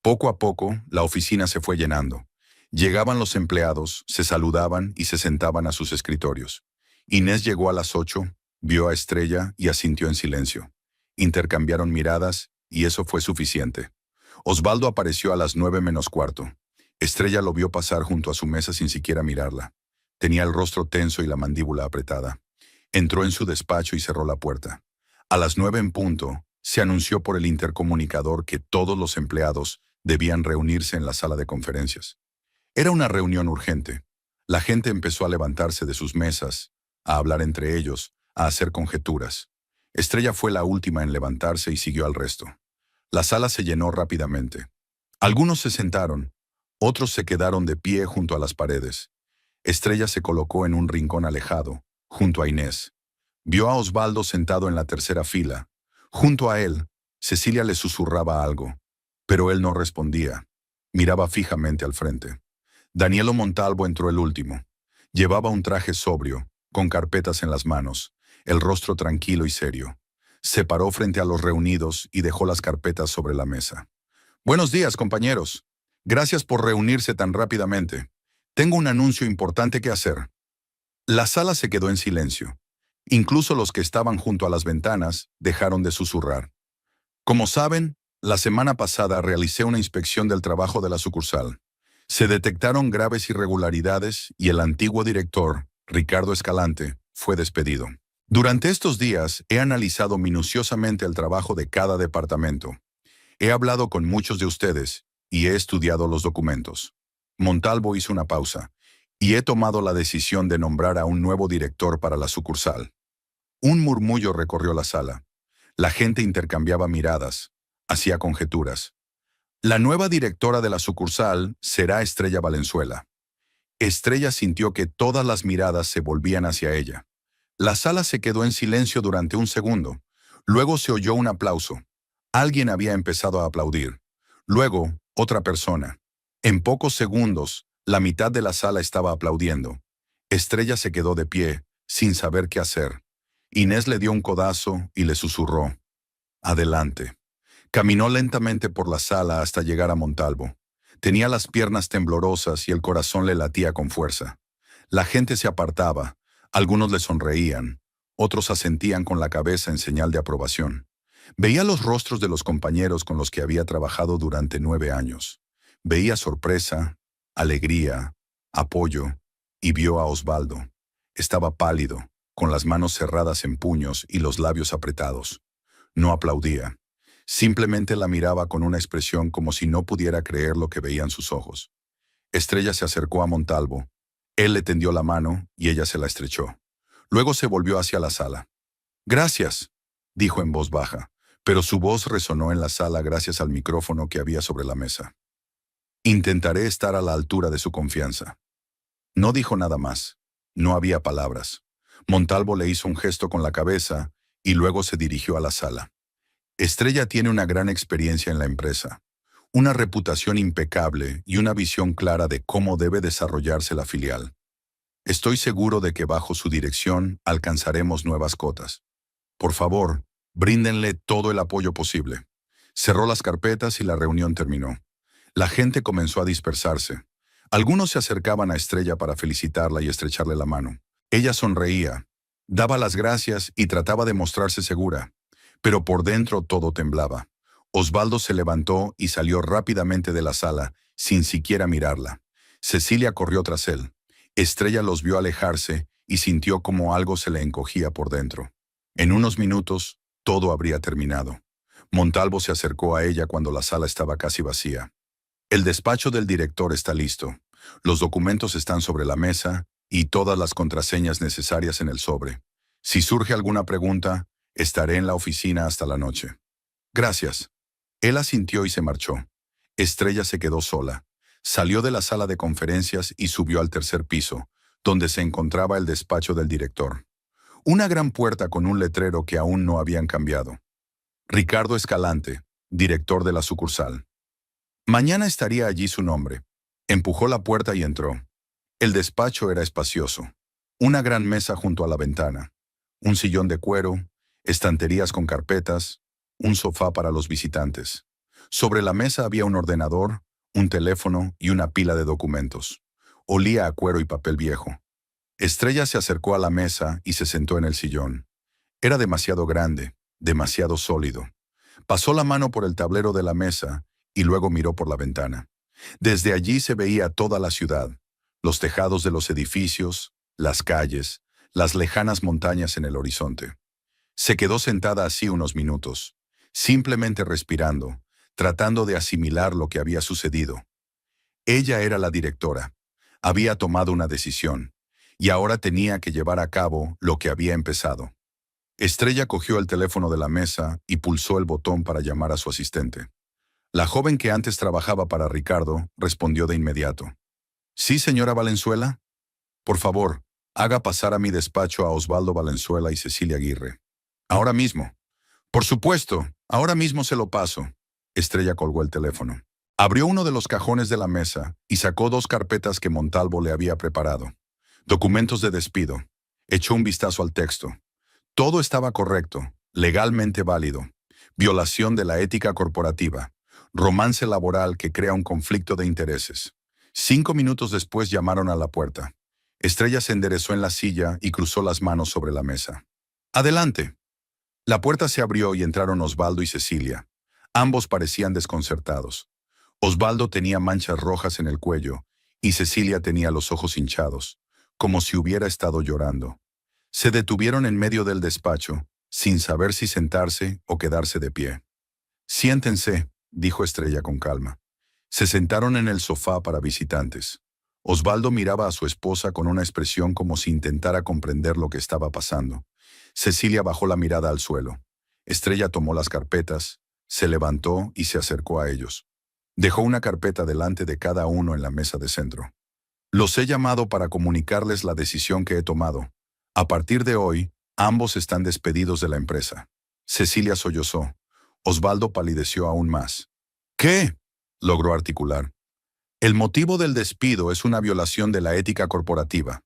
Poco a poco, la oficina se fue llenando. Llegaban los empleados, se saludaban y se sentaban a sus escritorios. Inés llegó a las 8, vio a Estrella y asintió en silencio. Intercambiaron miradas y eso fue suficiente. Osvaldo apareció a las 9:15. Estrella lo vio pasar junto a su mesa sin siquiera mirarla. Tenía el rostro tenso y la mandíbula apretada. Entró en su despacho y cerró la puerta. A las 9 en punto, se anunció por el intercomunicador que todos los empleados debían reunirse en la sala de conferencias. Era una reunión urgente. La gente empezó a levantarse de sus mesas, a hablar entre ellos, a hacer conjeturas. Estrella fue la última en levantarse y siguió al resto. La sala se llenó rápidamente. Algunos se sentaron, otros se quedaron de pie junto a las paredes. Estrella se colocó en un rincón alejado, junto a Inés. Vio a Osvaldo sentado en la tercera fila. Junto a él, Cecilia le susurraba algo, pero él no respondía. Miraba fijamente al frente. Danielo Montalvo entró el último. Llevaba un traje sobrio, con carpetas en las manos, el rostro tranquilo y serio. Se paró frente a los reunidos y dejó las carpetas sobre la mesa. Buenos días, compañeros. Gracias por reunirse tan rápidamente. Tengo un anuncio importante que hacer. La sala se quedó en silencio. Incluso los que estaban junto a las ventanas dejaron de susurrar. Como saben, la semana pasada realicé una inspección del trabajo de la sucursal. Se detectaron graves irregularidades y el antiguo director, Ricardo Escalante, fue despedido. Durante estos días he analizado minuciosamente el trabajo de cada departamento. He hablado con muchos de ustedes y he estudiado los documentos. Montalvo hizo una pausa y he tomado la decisión de nombrar a un nuevo director para la sucursal. Un murmullo recorrió la sala. La gente intercambiaba miradas, hacía conjeturas. La nueva directora de la sucursal será Estrella Valenzuela. Estrella sintió que todas las miradas se volvían hacia ella. La sala se quedó en silencio durante un segundo. Luego se oyó un aplauso. Alguien había empezado a aplaudir. Luego, otra persona. En pocos segundos, la mitad de la sala estaba aplaudiendo. Estrella se quedó de pie, sin saber qué hacer. Inés le dio un codazo y le susurró. Adelante. Caminó lentamente por la sala hasta llegar a Montalvo. Tenía las piernas temblorosas y el corazón le latía con fuerza. La gente se apartaba. Algunos le sonreían, otros asentían con la cabeza en señal de aprobación. Veía los rostros de los compañeros con los que había trabajado durante 9 años. Veía sorpresa, alegría, apoyo, y vio a Osvaldo. Estaba pálido, con las manos cerradas en puños y los labios apretados. No aplaudía. Simplemente la miraba con una expresión como si no pudiera creer lo que veían sus ojos. Estrella se acercó a Montalvo. Él le tendió la mano y ella se la estrechó. Luego se volvió hacia la sala. «Gracias», dijo en voz baja, pero su voz resonó en la sala gracias al micrófono que había sobre la mesa. «Intentaré estar a la altura de su confianza». No dijo nada más. No había palabras. Montalvo le hizo un gesto con la cabeza y luego se dirigió a la sala. Estrella tiene una gran experiencia en la empresa, una reputación impecable y una visión clara de cómo debe desarrollarse la filial. Estoy seguro de que bajo su dirección alcanzaremos nuevas cotas. Por favor, bríndenle todo el apoyo posible. Cerró las carpetas y la reunión terminó. La gente comenzó a dispersarse. Algunos se acercaban a Estrella para felicitarla y estrecharle la mano. Ella sonreía, daba las gracias y trataba de mostrarse segura, pero por dentro todo temblaba. Osvaldo se levantó y salió rápidamente de la sala, sin siquiera mirarla. Cecilia corrió tras él. Estrella los vio alejarse y sintió como algo se le encogía por dentro. En unos minutos, todo habría terminado. Montalvo se acercó a ella cuando la sala estaba casi vacía. «El despacho del director está listo. Los documentos están sobre la mesa y todas las contraseñas necesarias en el sobre. Si surge alguna pregunta, estaré en la oficina hasta la noche. Gracias. Él asintió y se marchó. Estrella se quedó sola. Salió de la sala de conferencias y subió al tercer piso, donde se encontraba el despacho del director. Una gran puerta con un letrero que aún no habían cambiado. Ricardo Escalante, director de la sucursal. Mañana estaría allí su nombre. Empujó la puerta y entró. El despacho era espacioso. Una gran mesa junto a la ventana. Un sillón de cuero, estanterías con carpetas, un sofá para los visitantes. Sobre la mesa había un ordenador, un teléfono y una pila de documentos. Olía a cuero y papel viejo. Estrella se acercó a la mesa y se sentó en el sillón. Era demasiado grande, demasiado sólido. Pasó la mano por el tablero de la mesa y luego miró por la ventana. Desde allí se veía toda la ciudad, los tejados de los edificios, las calles, las lejanas montañas en el horizonte. Se quedó sentada así unos minutos, simplemente respirando, tratando de asimilar lo que había sucedido. Ella era la directora. Había tomado una decisión, y ahora tenía que llevar a cabo lo que había empezado. Estrella cogió el teléfono de la mesa y pulsó el botón para llamar a su asistente. La joven que antes trabajaba para Ricardo respondió de inmediato. «Sí, señora Valenzuela. Por favor, haga pasar a mi despacho a Osvaldo Valenzuela y Cecilia Aguirre. Ahora mismo». «Por supuesto, ahora mismo se lo paso». Estrella colgó el teléfono. Abrió uno de los cajones de la mesa y sacó 2 carpetas que Montalvo le había preparado. Documentos de despido. Echó un vistazo al texto. Todo estaba correcto, legalmente válido. Violación de la ética corporativa. Romance laboral que crea un conflicto de intereses. 5 minutos después llamaron a la puerta. Estrella se enderezó en la silla y cruzó las manos sobre la mesa. «Adelante». La puerta se abrió y entraron Osvaldo y Cecilia. Ambos parecían desconcertados. Osvaldo tenía manchas rojas en el cuello y Cecilia tenía los ojos hinchados, como si hubiera estado llorando. Se detuvieron en medio del despacho, sin saber si sentarse o quedarse de pie. «Siéntense», dijo Estrella con calma. Se sentaron en el sofá para visitantes. Osvaldo miraba a su esposa con una expresión como si intentara comprender lo que estaba pasando. Cecilia bajó la mirada al suelo. Estrella tomó las carpetas, se levantó y se acercó a ellos. Dejó una carpeta delante de cada uno en la mesa de centro. «Los he llamado para comunicarles la decisión que he tomado. A partir de hoy, ambos están despedidos de la empresa». Cecilia sollozó. Osvaldo palideció aún más. «¿Qué?», logró articular. «El motivo del despido es una violación de la ética corporativa.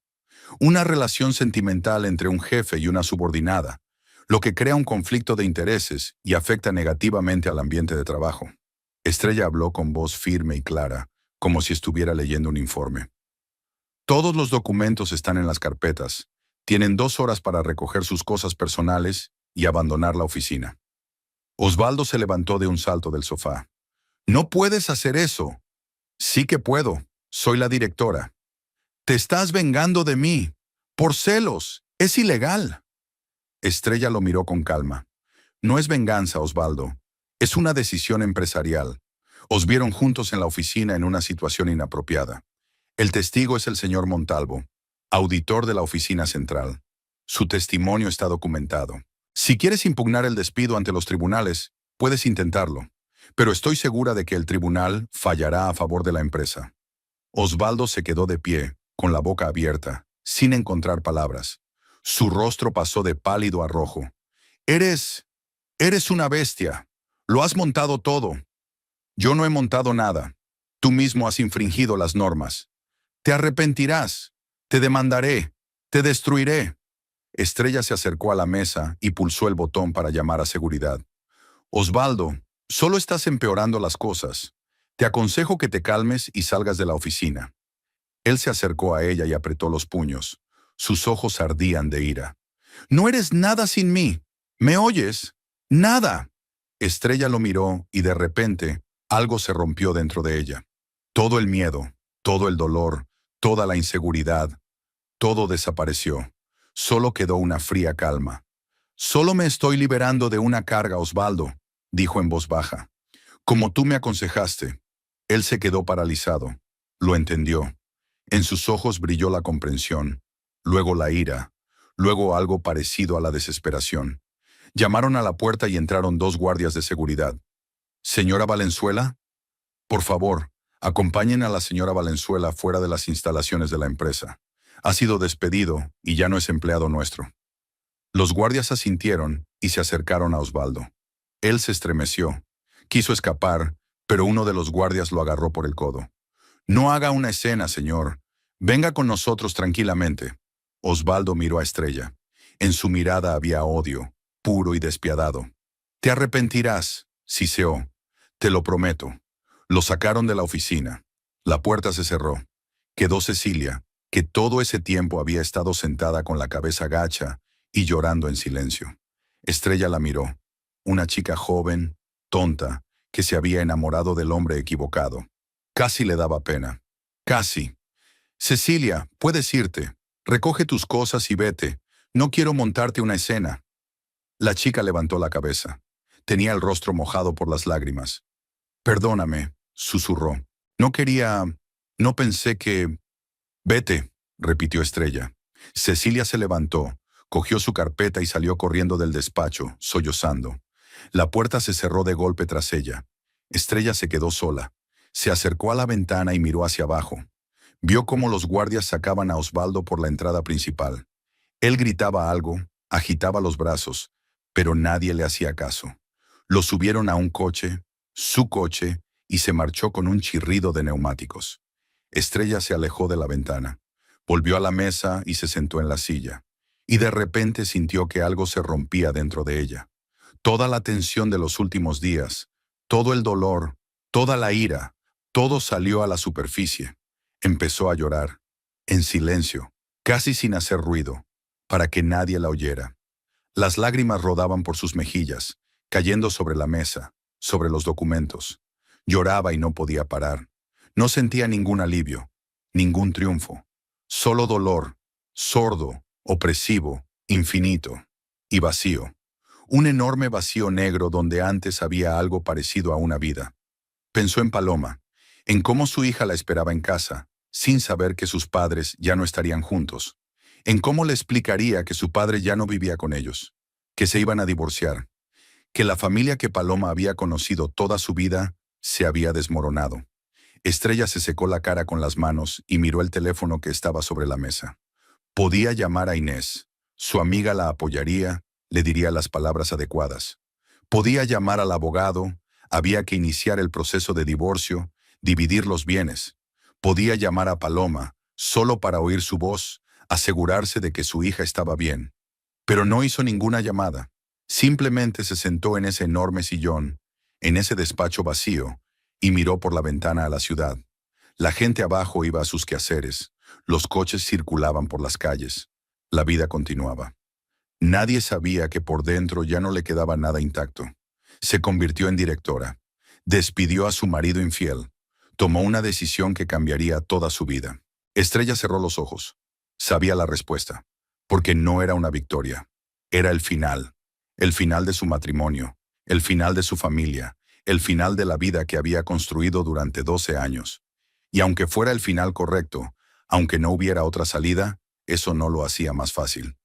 Una relación sentimental entre un jefe y una subordinada, lo que crea un conflicto de intereses y afecta negativamente al ambiente de trabajo». Estrella habló con voz firme y clara, como si estuviera leyendo un informe. «Todos los documentos están en las carpetas. Tienen 2 horas para recoger sus cosas personales y abandonar la oficina». Osvaldo se levantó de un salto del sofá. «No puedes hacer eso». «Sí que puedo. Soy la directora». «Te estás vengando de mí. Por celos. Es ilegal». Estrella lo miró con calma. «No es venganza, Osvaldo. Es una decisión empresarial. Os vieron juntos en la oficina en una situación inapropiada. El testigo es el señor Montalvo, auditor de la oficina central. Su testimonio está documentado. Si quieres impugnar el despido ante los tribunales, puedes intentarlo, pero estoy segura de que el tribunal fallará a favor de la empresa». Osvaldo se quedó de pie, con la boca abierta, sin encontrar palabras. Su rostro pasó de pálido a rojo. «Eres una bestia. Lo has montado todo». «Yo no he montado nada. Tú mismo has infringido las normas. Te arrepentirás. Te demandaré. Te destruiré». Estrella se acercó a la mesa y pulsó el botón para llamar a seguridad. «Osvaldo, solo estás empeorando las cosas. Te aconsejo que te calmes y salgas de la oficina». Él se acercó a ella y apretó los puños. Sus ojos ardían de ira. «No eres nada sin mí. ¿Me oyes? Nada». Estrella lo miró y de repente algo se rompió dentro de ella. Todo el miedo, todo el dolor, toda la inseguridad, todo desapareció. Solo quedó una fría calma. «Solo me estoy liberando de una carga, Osvaldo», dijo en voz baja. «Como tú me aconsejaste». Él se quedó paralizado. Lo entendió. En sus ojos brilló la comprensión, luego la ira, luego algo parecido a la desesperación. Llamaron a la puerta y entraron dos guardias de seguridad. «Señora Valenzuela, por favor, acompañen a la señora Valenzuela fuera de las instalaciones de la empresa. Ha sido despedido y ya no es empleado nuestro». Los guardias asintieron y se acercaron a Osvaldo. Él se estremeció. Quiso escapar, pero uno de los guardias lo agarró por el codo. «No haga una escena, señor. Venga con nosotros tranquilamente». Osvaldo miró a Estrella. En su mirada había odio, puro y despiadado. «Te arrepentirás», siseó. «Te lo prometo». Lo sacaron de la oficina. La puerta se cerró. Quedó Cecilia, que todo ese tiempo había estado sentada con la cabeza gacha y llorando en silencio. Estrella la miró. Una chica joven, tonta, que se había enamorado del hombre equivocado. Casi le daba pena. Casi. «Cecilia, puedes irte. Recoge tus cosas y vete. No quiero montarte una escena». La chica levantó la cabeza. Tenía el rostro mojado por las lágrimas. «Perdóname», susurró. No pensé que...». «Vete», repitió Estrella. Cecilia se levantó, cogió su carpeta y salió corriendo del despacho, sollozando. La puerta se cerró de golpe tras ella. Estrella se quedó sola. Se acercó a la ventana y miró hacia abajo. Vio cómo los guardias sacaban a Osvaldo por la entrada principal. Él gritaba algo, agitaba los brazos, pero nadie le hacía caso. Lo subieron a un coche, su coche, y se marchó con un chirrido de neumáticos. Estrella se alejó de la ventana. Volvió a la mesa y se sentó en la silla. Y de repente sintió que algo se rompía dentro de ella. Toda la tensión de los últimos días, todo el dolor, toda la ira, todo salió a la superficie. Empezó a llorar, en silencio, casi sin hacer ruido, para que nadie la oyera. Las lágrimas rodaban por sus mejillas, cayendo sobre la mesa, sobre los documentos. Lloraba y no podía parar. No sentía ningún alivio, ningún triunfo. Solo dolor, sordo, opresivo, infinito y vacío. Un enorme vacío negro donde antes había algo parecido a una vida. Pensó en Paloma, en cómo su hija la esperaba en casa, sin saber que sus padres ya no estarían juntos. En cómo le explicaría que su padre ya no vivía con ellos, que se iban a divorciar, que la familia que Paloma había conocido toda su vida se había desmoronado. Estrella se secó la cara con las manos y miró el teléfono que estaba sobre la mesa. Podía llamar a Inés. Su amiga la apoyaría, le diría las palabras adecuadas. Podía llamar al abogado, había que iniciar el proceso de divorcio, dividir los bienes. Podía llamar a Paloma, solo para oír su voz, asegurarse de que su hija estaba bien. Pero no hizo ninguna llamada. Simplemente se sentó en ese enorme sillón, en ese despacho vacío, y miró por la ventana a la ciudad. La gente abajo iba a sus quehaceres, los coches circulaban por las calles. La vida continuaba. Nadie sabía que por dentro ya no le quedaba nada intacto. Se convirtió en directora. Despidió a su marido infiel. Tomó una decisión que cambiaría toda su vida. Estrella cerró los ojos. Sabía la respuesta, porque no era una victoria. Era el final de su matrimonio, el final de su familia, el final de la vida que había construido durante 12 años. Y aunque fuera el final correcto, aunque no hubiera otra salida, eso no lo hacía más fácil.